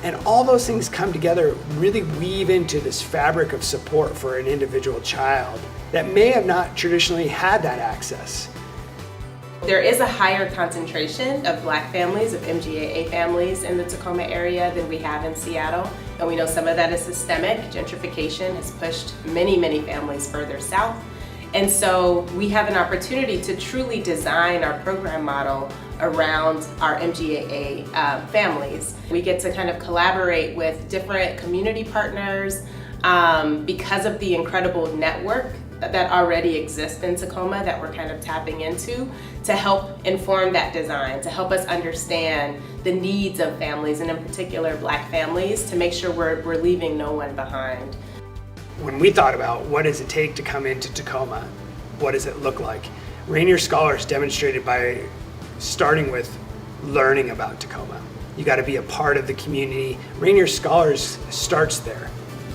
and all those things come together, really weave into this fabric of support for an individual child that may have not traditionally had that access. There is a higher concentration of Black families, of MGAA families in the Tacoma area than we have in Seattle. And we know some of that is systemic. Gentrification has pushed many, many families further south. And so we have an opportunity to truly design our program model around our MGAA families. We get to kind of collaborate with different community partners because of the incredible network that already exists in Tacoma that we're kind of tapping into to help inform that design, to help us understand the needs of families, and in particular Black families, to make sure we're leaving no one behind. When we thought about what does it take to come into Tacoma, what does it look like? Rainier Scholars demonstrated by starting with learning about Tacoma. You got to be a part of the community. Rainier Scholars starts there.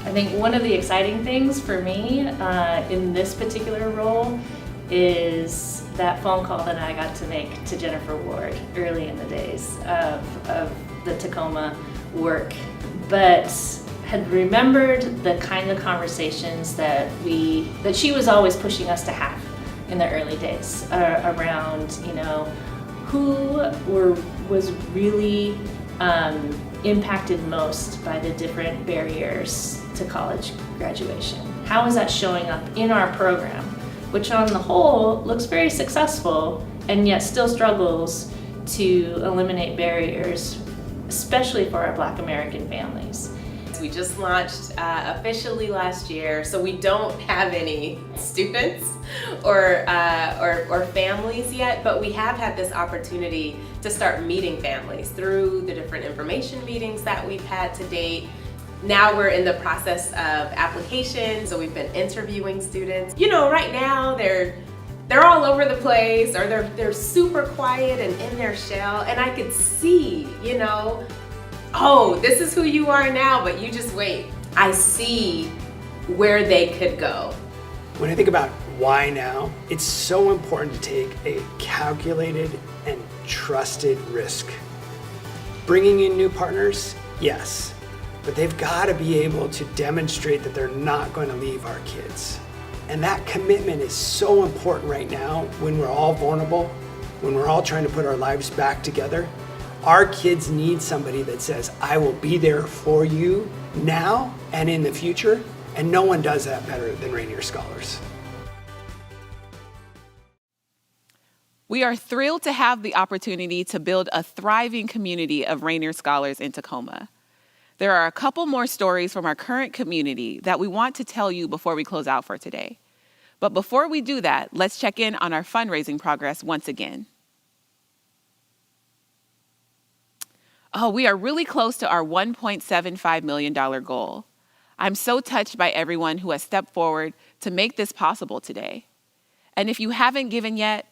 I think one of the exciting things for me in this particular role is that phone call that I got to make to Jennifer Ward early in the days of the Tacoma work, but had remembered the kind of conversations that she was always pushing us to have in the early days around, you know, who was really impacted most by the different barriers to college graduation. How is that showing up in our program, which on the whole looks very successful and yet still struggles to eliminate barriers, especially for our Black American families. We just launched officially last year, so we don't have any students or families yet, but we have had this opportunity to start meeting families through the different information meetings that we've had to date. Now we're in the process of application, so we've been interviewing students. You know, right now they're all over the place, or they're super quiet and in their shell, and I could see, you know, oh, this is who you are now, but you just wait. I see where they could go. When I think about why now, it's so important to take a calculated and trusted risk. Bringing in new partners, yes, but they've got to be able to demonstrate that they're not going to leave our kids. And that commitment is so important right now when we're all vulnerable, when we're all trying to put our lives back together. Our kids need somebody that says, I will be there for you now and in the future, and no one does that better than Rainier Scholars. We are thrilled to have the opportunity to build a thriving community of Rainier Scholars in Tacoma. There are a couple more stories from our current community that we want to tell you before we close out for today. But before we do that, let's check in on our fundraising progress once again. Oh, we are really close to our $1.75 million goal. I'm so touched by everyone who has stepped forward to make this possible today. And if you haven't given yet,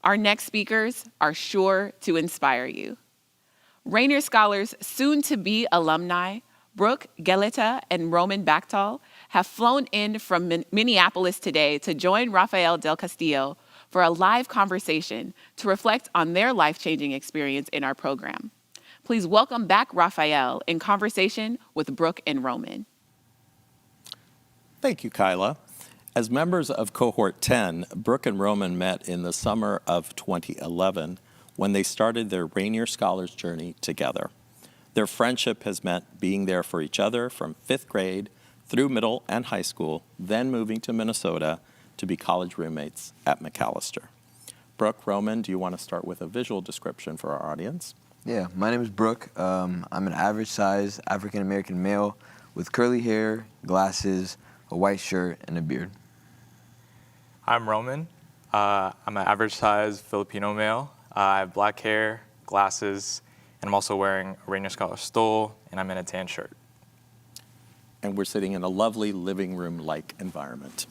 our next speakers are sure to inspire you. Rainier Scholars soon-to-be alumni, Brooke Geleta and Roman Bactal, have flown in from Minneapolis today to join Rafael Del Castillo for a live conversation to reflect on their life-changing experience in our program. Please welcome back Rafael in conversation with Brooke and Roman. Thank you, Kyla. As members of Cohort 10, Brooke and Roman met in the summer of 2011 when they started their Rainier Scholars journey together. Their friendship has meant being there for each other from 5th grade through middle and high school, then moving to Minnesota to be college roommates at Macalester. Brooke, Roman, do you want to start with a visual description for our audience? Yeah, my name is Brooke. I'm an average-sized African-American male with curly hair, glasses, a white shirt, and a beard. I'm Roman. I'm an average-sized Filipino male. I have black hair, glasses, and I'm also wearing a Rainier Scholar stole, and I'm in a tan shirt. And we're sitting in a lovely living room-like environment.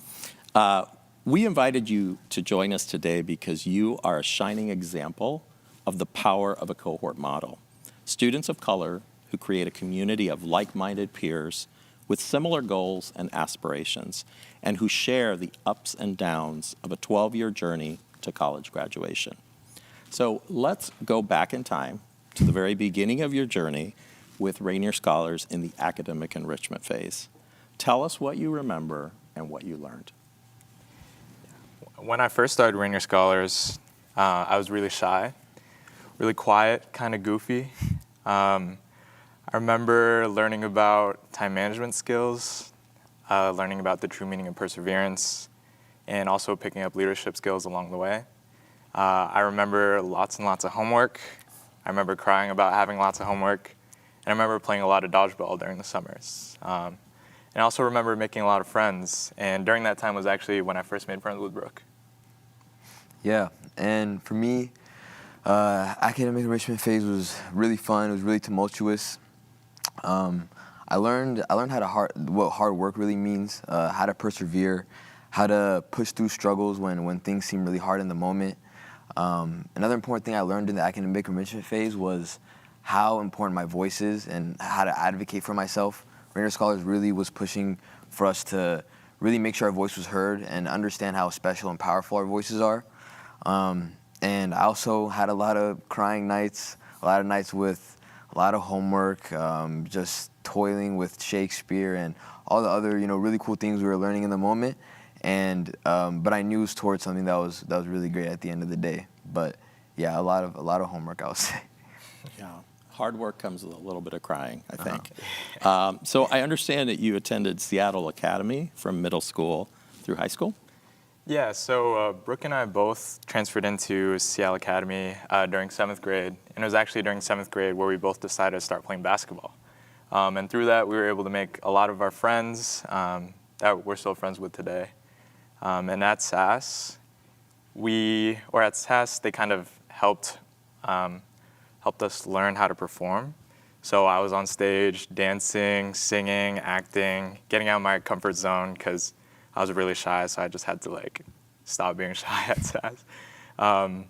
We invited you to join us today because you are a shining example of the power of a cohort model. Students of color who create a community of like-minded peers with similar goals and aspirations, and who share the ups and downs of a 12-year journey to college graduation. So let's go back in time to the very beginning of your journey with Rainier Scholars in the academic enrichment phase. Tell us what you remember and what you learned. When I first started Rainier Scholars, I was really shy, really quiet, kind of goofy. I remember learning about time management skills, learning about the true meaning of perseverance, and also picking up leadership skills along the way. I remember lots and lots of homework. I remember crying about having lots of homework. And I remember playing a lot of dodgeball during the summers. And I also remember making a lot of friends. And during that time was actually when I first made friends with Brooke. Yeah, and for me, academic enrichment phase was really fun. It was really tumultuous. I learned what hard work really means, how to persevere, how to push through struggles when things seem really hard in the moment. Another important thing I learned in the academic enrichment phase was how important my voice is and how to advocate for myself. Rainier Scholars really was pushing for us to really make sure our voice was heard and understand how special and powerful our voices are. And I also had a lot of crying nights, a lot of nights with a lot of homework, just toiling with Shakespeare and all the other, really cool things we were learning in the moment. And but I knew it was towards something that was really great at the end of the day. But yeah, a lot of homework, I would say. Yeah, hard work comes with a little bit of crying, I think. So I understand that you attended Seattle Academy from middle school through high school. Yeah, so Brooke and I both transferred into Seattle Academy during 7th grade. And it was actually during 7th grade where we both decided to start playing basketball. And through that, we were able to make a lot of our friends that we're still friends with today. And at SAS, they kind of helped us learn how to perform. So I was on stage dancing, singing, acting, getting out of my comfort zone because I was really shy, so I just had to like stop being shy at SAS. Yeah.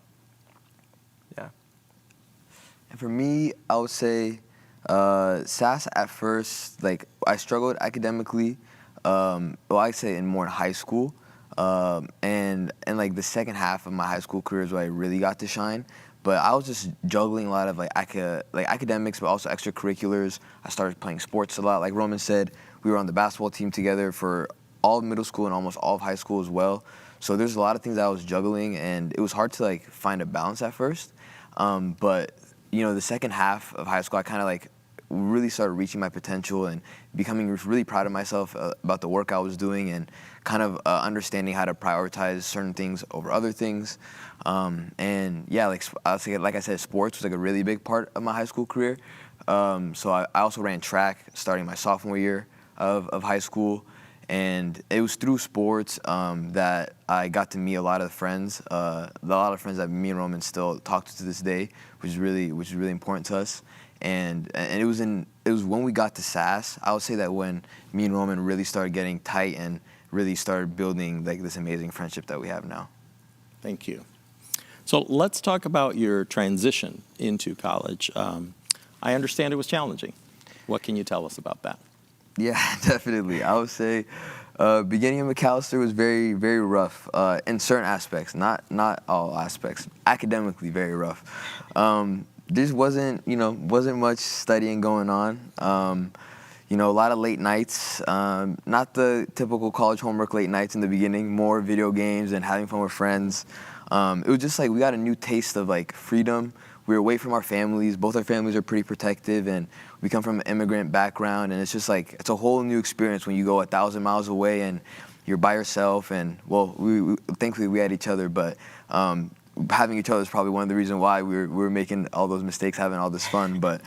And for me, I would say SAS at first, like I struggled academically. Well, I'd say more in high school. And like the second half of my high school career is where I really got to shine. But I was just juggling a lot of like academics, but also extracurriculars. I started playing sports a lot. Like Roman said, we were on the basketball team together for all of middle school and almost all of high school as well. So there's a lot of things that I was juggling, and it was hard to like find a balance at first. But you know, the second half of high school, I kind of like really started reaching my potential and becoming really proud of myself about the work I was doing, and kind of understanding how to prioritize certain things over other things. And yeah, like I said, sports was like a really big part of my high school career. So I also ran track starting my sophomore year of high school. And it was through sports that I got to meet a lot of friends, that me and Roman still talk to this day, which is really important to us. And it was when we got to SAS, I would say that when me and Roman really started getting tight and really started building like this amazing friendship that we have now. Thank you. So let's talk about your transition into college. I understand it was challenging. What can you tell us about that? Yeah, definitely. I would say beginning of Macalester was very, very rough in certain aspects, not all aspects. Academically, very rough. There wasn't much studying going on. A lot of late nights, not the typical college homework late nights in the beginning, more video games and having fun with friends. It was just like we got a new taste of like freedom. We were away from our families. Both our families are pretty protective, and we come from an immigrant background, and it's just like it's a whole new experience when you go 1,000 miles away and you're by yourself. And well, we thankfully we had each other, but having each other is probably one of the reasons why we were making all those mistakes, having all this fun. But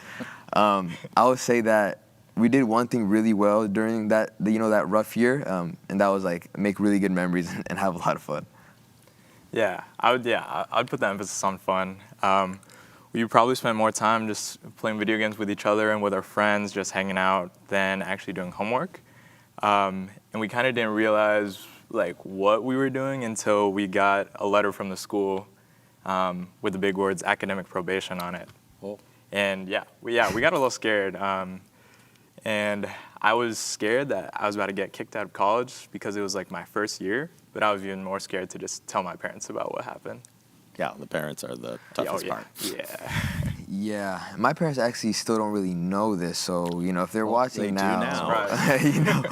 I would say that we did one thing really well during that rough year, and that was like make really good memories and have a lot of fun. Yeah, I'd put the emphasis on fun. We probably spent more time just playing video games with each other and with our friends, just hanging out, than actually doing homework. And we kind of didn't realize like what we were doing until we got a letter from the school with the big words academic probation on it. Oh. And we got a little scared. And I was scared that I was about to get kicked out of college because it was like my first year, but I was even more scared to just tell my parents about what happened. Yeah, the parents are the toughest part. Yeah. Yeah, my parents actually still don't really know this, so if they're watching they now, do now.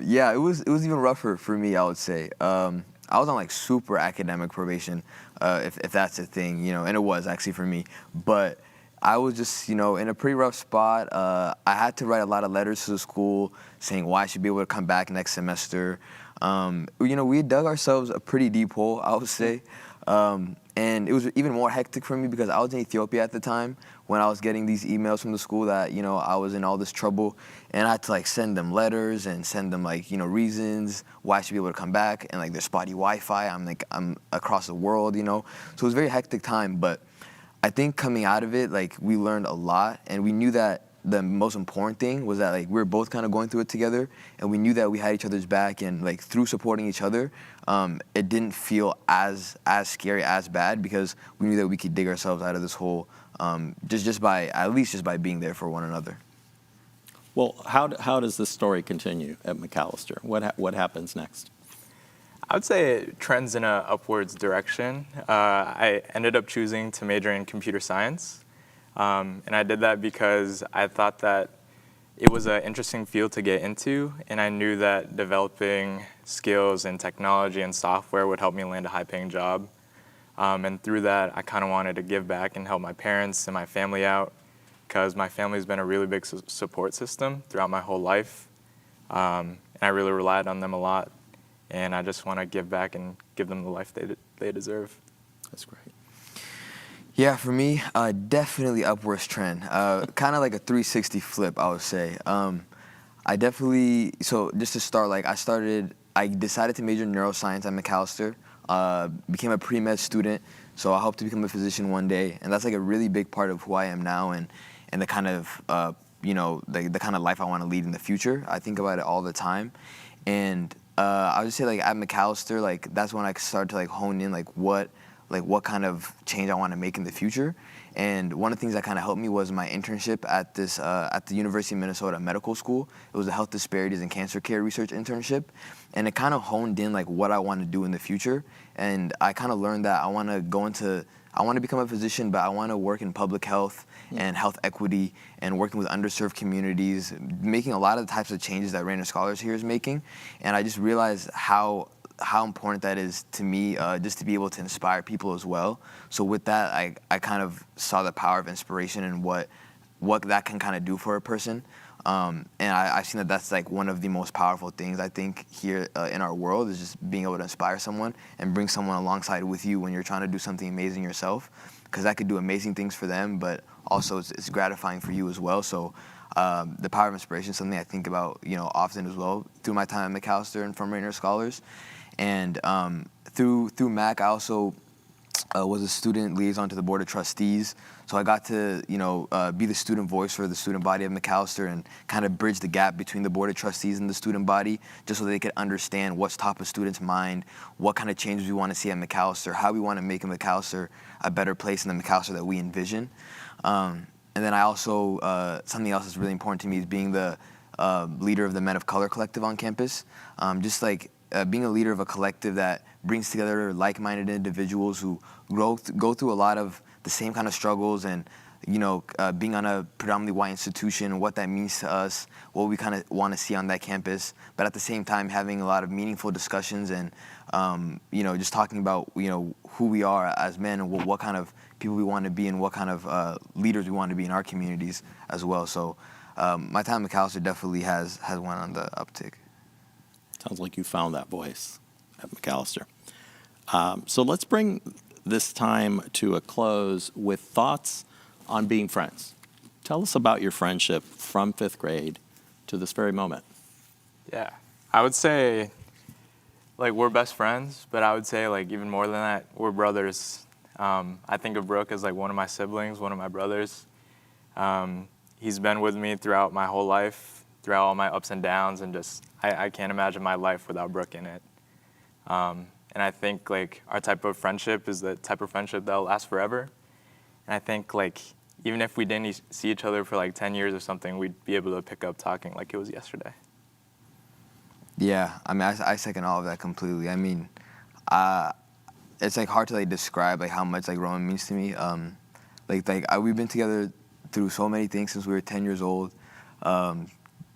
Yeah, it was even rougher for me, I would say. I was on like super academic probation, if that's a thing, and it was actually for me. But I was just, in a pretty rough spot. I had to write a lot of letters to the school saying why I should be able to come back next semester. We had dug ourselves a pretty deep hole, I would say. And it was even more hectic for me because I was in Ethiopia at the time when I was getting these emails from the school that, I was in all this trouble. And I had to like send them letters and send them like, reasons why I should be able to come back. And like there's spotty Wi-Fi. I'm across the world, So it was a very hectic time. But I think coming out of it, like we learned a lot, and we knew that the most important thing was that like we were both kind of going through it together, and we knew that we had each other's back, and like through supporting each other, it didn't feel as scary, as bad, because we knew that we could dig ourselves out of this hole just by being there for one another. Well, how does this story continue at Macalester? What happens next? I would say it trends in an upwards direction. I ended up choosing to major in computer science. And I did that because I thought that it was an interesting field to get into, and I knew that developing skills in technology and software would help me land a high-paying job. And through that, I kind of wanted to give back and help my parents and my family out, because my family's been a really big support system throughout my whole life. And I really relied on them a lot, and I just want to give back and give them the life they deserve. That's great. Yeah, for me, definitely upwards trend. Kind of like a 360 flip, I would say. So just to start, I decided to major in neuroscience at Macalester, became a pre-med student, so I hope to become a physician one day, and that's like a really big part of who I am now, and and the kind of the kind of life I want to lead in the future. I think about it all the time, and I would just say like at McAllister, like that's when I started to like hone in like what kind of change I want to make in the future. And one of the things that kind of helped me was my internship at the University of Minnesota Medical School. It was a health disparities and cancer care research internship, and it kind of honed in like what I want to do in the future. And I kind of learned that I want to become a physician, but I want to work in public health and health equity and working with underserved communities, making a lot of the types of changes that Rainier Scholars here is making. And I just realized how important that is to me, just to be able to inspire people as well. So with that, I kind of saw the power of inspiration and what that can kind of do for a person. And I've seen that that's like one of the most powerful things I think here in our world, is just being able to inspire someone and bring someone alongside with you when you're trying to do something amazing yourself, because that could do amazing things for them, but also it's gratifying for you as well. So the power of inspiration is something I think about often as well through my time at McAllister and from Rainier Scholars. And through MAC, I also was a student liaison to the Board of Trustees. So I got to, be the student voice for the student body of McAllister and kind of bridge the gap between the Board of Trustees and the student body, just so they could understand what's top of students' mind, what kind of changes we want to see at McAllister, how we want to make McAllister a better place in the McAllister that we envision. And then I also, something else that's really important to me is being the leader of the Men of Color Collective on campus. Just like being a leader of a collective that brings together like-minded individuals who go through a lot of the same kind of struggles, and being on a predominantly white institution, what that means to us, what we kind of want to see on that campus, but at the same time having a lot of meaningful discussions and just talking about who we are as men and what kind of people we want to be and what kind of leaders we want to be in our communities as well. So my time at McAllister definitely has went on the uptick. Sounds like you found that voice at McAllister. So let's bring this time to a close with thoughts on being friends. Tell us about your friendship from 5th grade to this very moment. Yeah, I would say like we're best friends, but I would say like even more than that, we're brothers. I think of Brooke as like one of my siblings, one of my brothers. He's been with me throughout my whole life, throughout all my ups and downs, and just I can't imagine my life without Brooke in it. And I think like our type of friendship is the type of friendship that'll last forever. And I think like even if we didn't see each other for like 10 years or something, we'd be able to pick up talking like it was yesterday. Yeah, I mean, I second all of that completely. I mean, it's like hard to like describe like how much like Roman means to me. We've been together through so many things since we were 10 years old.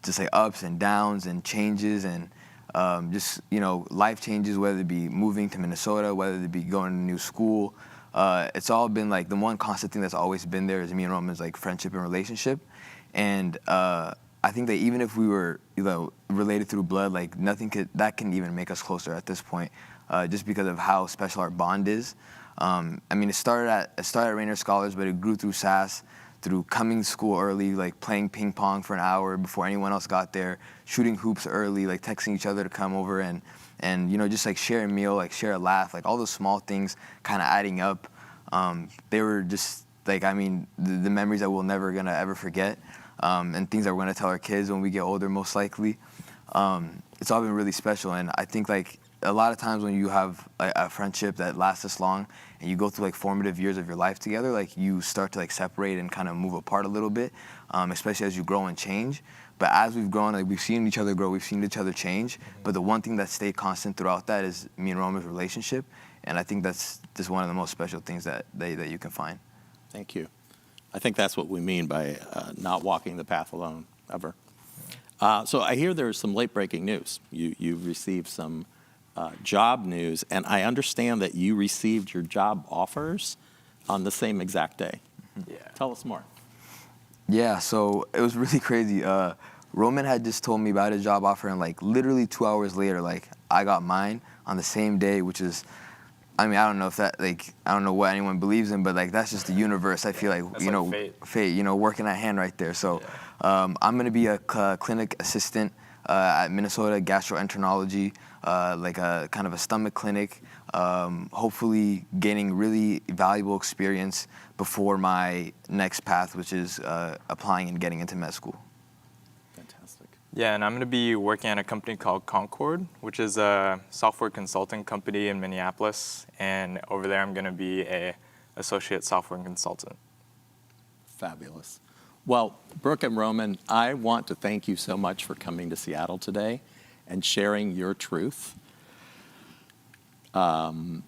Just like ups and downs and changes and life changes, whether it be moving to Minnesota, whether it be going to a new school. It's all been like the one constant thing that's always been there is me and Roman's like friendship and relationship. And I think that even if we were related through blood, like nothing that can even make us closer at this point, just because of how special our bond is. I mean, it started at Rainier Scholars, but it grew through SAS, through coming to school early, like playing ping pong for an hour before anyone else got there, shooting hoops early, like texting each other to come over and just like share a meal, like share a laugh, like all those small things kind of adding up. They were just like, I mean, the memories that we'll never gonna ever forget, and things that we're gonna tell our kids when we get older, most likely. It's all been really special, and I think like a lot of times when you have a friendship that lasts this long and you go through like formative years of your life together, like you start to like separate and kind of move apart a little bit, especially as you grow and change. But as we've grown, like we've seen each other grow, we've seen each other change. But the one thing that stayed constant throughout that is me and Roman's relationship. And I think that's just one of the most special things that you can find. Thank you. I think that's what we mean by not walking the path alone, ever. So I hear there's some late-breaking news. You've received some job news, and I understand that you received your job offers on the same exact day. Yeah. Tell us more. Yeah, so it was really crazy. Roman had just told me about his job offer, and like literally 2 hours later, like I got mine on the same day, which is, I mean, I don't know if that, like, I don't know what anyone believes in, but like that's just the universe. I feel like, that's fate, working at hand right there. So I'm gonna be a clinic assistant at Minnesota Gastroenterology, like a kind of a stomach clinic. hopefully gaining really valuable experience before my next path, which is applying and getting into med school. Fantastic. Yeah, and I'm going to be working at a company called Concord, which is a software consulting company in Minneapolis. And over there, I'm going to be an associate software consultant. Fabulous. Well, Brooke and Roman, I want to thank you so much for coming to Seattle today and sharing your truth. Oops,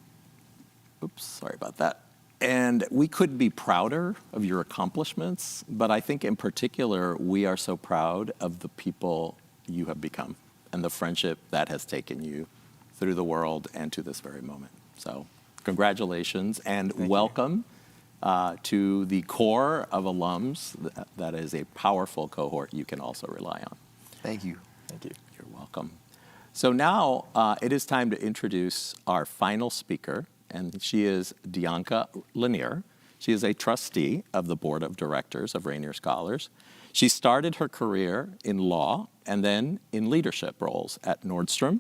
sorry about that. And we couldn't be prouder of your accomplishments, but I think in particular, we are so proud of the people you have become and the friendship that has taken you through the world and to this very moment. So congratulations and welcome to the core of alums. That is a powerful cohort you can also rely on. Thank you. Thank you. You're welcome. So now it is time to introduce our final speaker, and she is Dianca Lanier. She is a trustee of the Board of Directors of Rainier Scholars. She started her career in law and then in leadership roles at Nordstrom,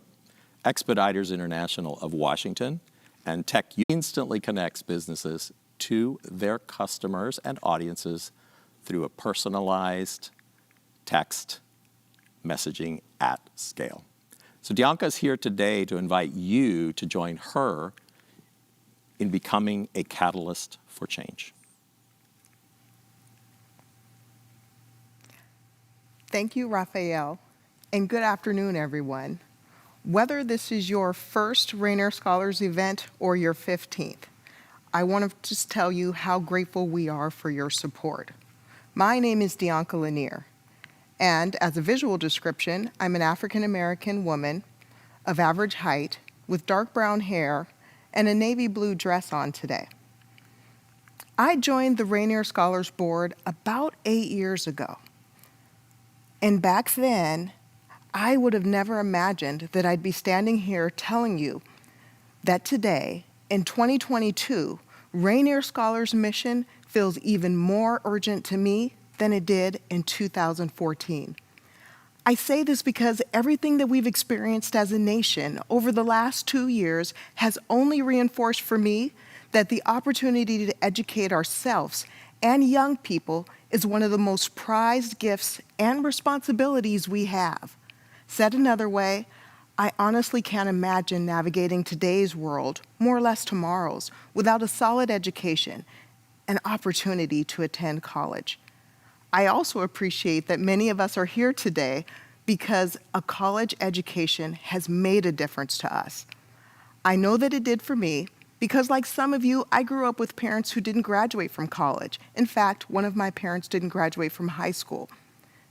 Expeditors International of Washington, and Tech instantly connects businesses to their customers and audiences through a personalized text messaging at scale. So Dianca is here today to invite you to join her in becoming a catalyst for change. Thank you, Raphael, and good afternoon, everyone. Whether this is your first Rainier Scholars event or your 15th, I want to just tell you how grateful we are for your support. My name is Dianca Lanier, and as a visual description, I'm an African-American woman of average height with dark brown hair and a navy blue dress on today. I joined the Rainier Scholars Board about 8 years ago. And back then, I would have never imagined that I'd be standing here telling you that today, in 2022, Rainier Scholars' mission feels even more urgent to me than it did in 2014. I say this because everything that we've experienced as a nation over the last 2 years has only reinforced for me that the opportunity to educate ourselves and young people is one of the most prized gifts and responsibilities we have. Said another way, I honestly can't imagine navigating today's world, more or less tomorrow's, without a solid education and opportunity to attend college. I also appreciate that many of us are here today because a college education has made a difference to us. I know that it did for me because, like some of you, I grew up with parents who didn't graduate from college. In fact, one of my parents didn't graduate from high school.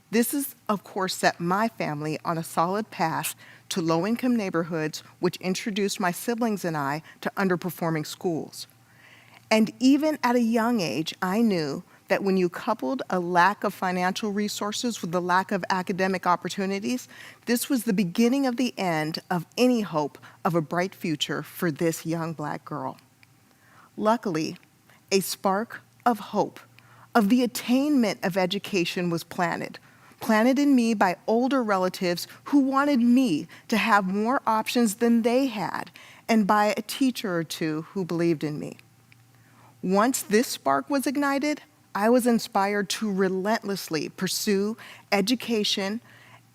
This has, of course, set my family on a solid path to low-income neighborhoods, which introduced my siblings and I to underperforming schools. And even at a young age, I knew that when you coupled a lack of financial resources with the lack of academic opportunities, this was the beginning of the end of any hope of a bright future for this young Black girl. Luckily, a spark of hope of the attainment of education was planted in me by older relatives who wanted me to have more options than they had, and by a teacher or two who believed in me. Once this spark was ignited, I was inspired to relentlessly pursue education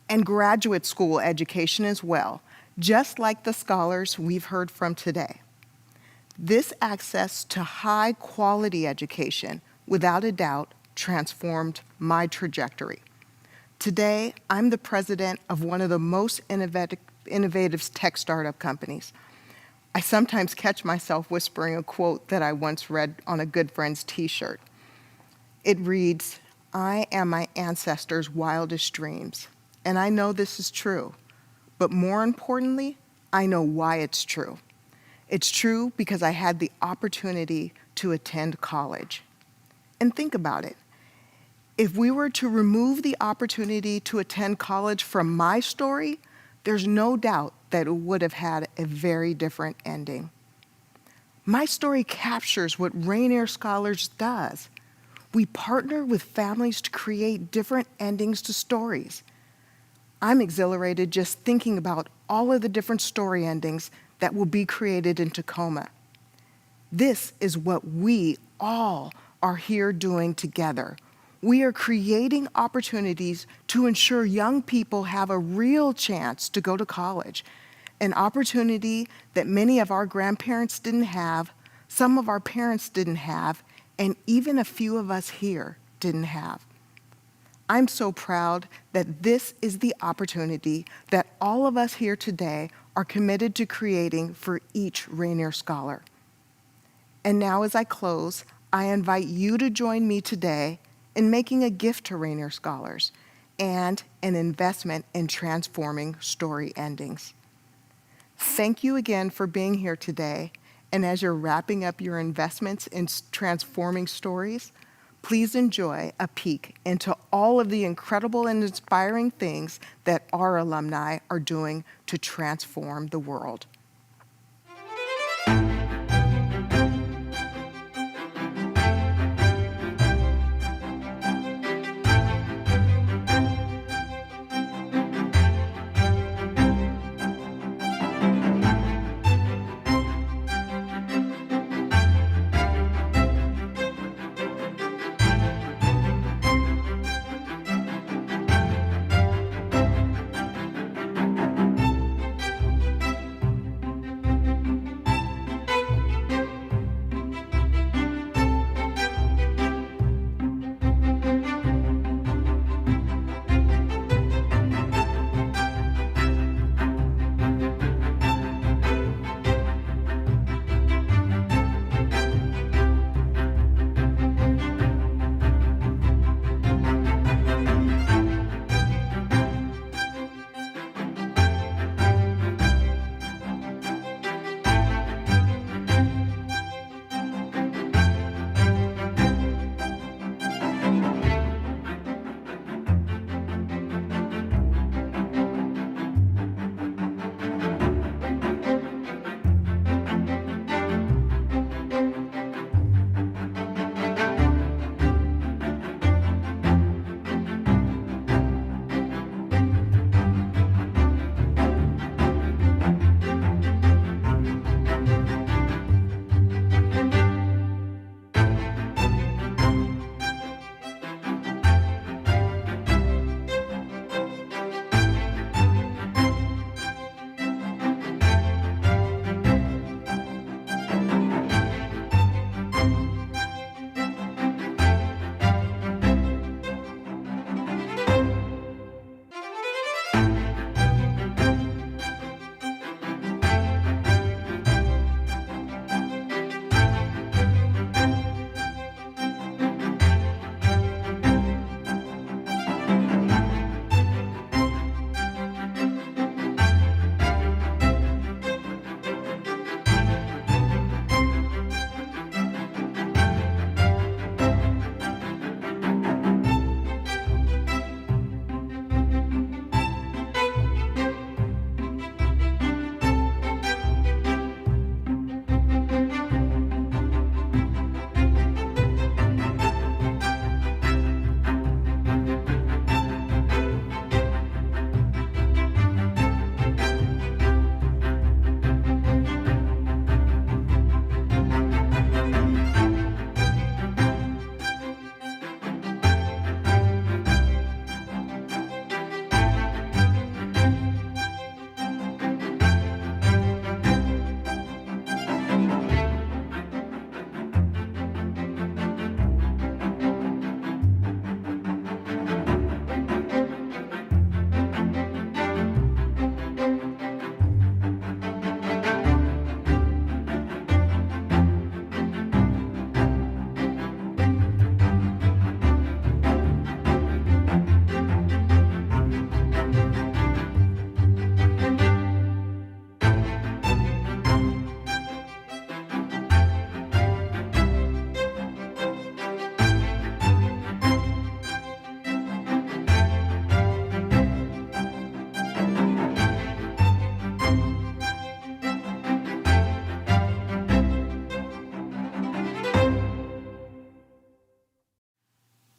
and graduate school education as well, just like the scholars we've heard from today. This access to high quality education, without a doubt, transformed my trajectory. Today, I'm the president of one of the most innovative tech startup companies. I sometimes catch myself whispering a quote that I once read on a good friend's t-shirt. It reads, "I am my ancestors' wildest dreams." And I know this is true, but more importantly, I know why it's true. It's true because I had the opportunity to attend college. And think about it. If we were to remove the opportunity to attend college from my story, there's no doubt that it would have had a very different ending. My story captures what Rainier Scholars does. We partner with families to create different endings to stories. I'm exhilarated just thinking about all of the different story endings that will be created in Tacoma. This is what we all are here doing together. We are creating opportunities to ensure young people have a real chance to go to college, an opportunity that many of our grandparents didn't have, some of our parents didn't have, and even a few of us here didn't have. I'm so proud that this is the opportunity that all of us here today are committed to creating for each Rainier Scholar. And now as I close, I invite you to join me today in making a gift to Rainier Scholars and an investment in transforming story endings. Thank you again for being here today, and as you're wrapping up your investments in transforming stories, please enjoy a peek into all of the incredible and inspiring things that our alumni are doing to transform the world.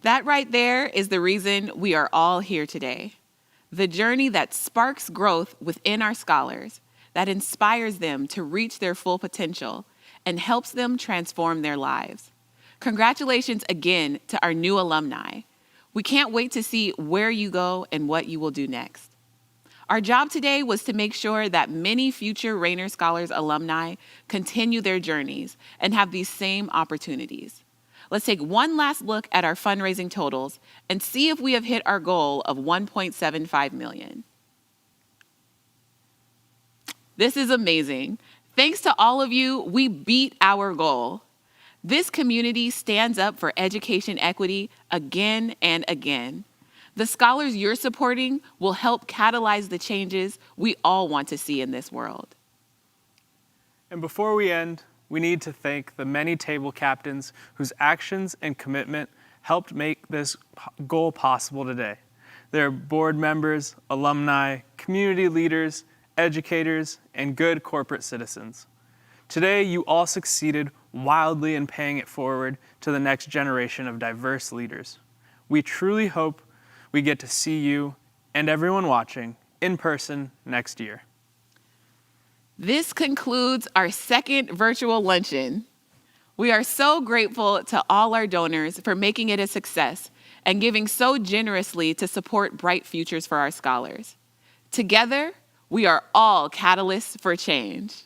That right there is the reason we are all here today. The journey that sparks growth within our scholars, that inspires them to reach their full potential and helps them transform their lives. Congratulations again to our new alumni. We can't wait to see where you go and what you will do next. Our job today was to make sure that many future Rainier Scholars alumni continue their journeys and have these same opportunities. Let's take one last look at our fundraising totals and see if we have hit our goal of $1.75 million. This is amazing. Thanks to all of you, we beat our goal. This community stands up for education equity again and again. The scholars you're supporting will help catalyze the changes we all want to see in this world. And before we end, we need to thank the many table captains whose actions and commitment helped make this goal possible today. They're board members, alumni, community leaders, educators, and good corporate citizens. Today, you all succeeded wildly in paying it forward to the next generation of diverse leaders. We truly hope we get to see you and everyone watching in person next year. This concludes our second virtual luncheon. We are so grateful to all our donors for making it a success and giving so generously to support bright futures for our scholars. Together, we are all catalysts for change.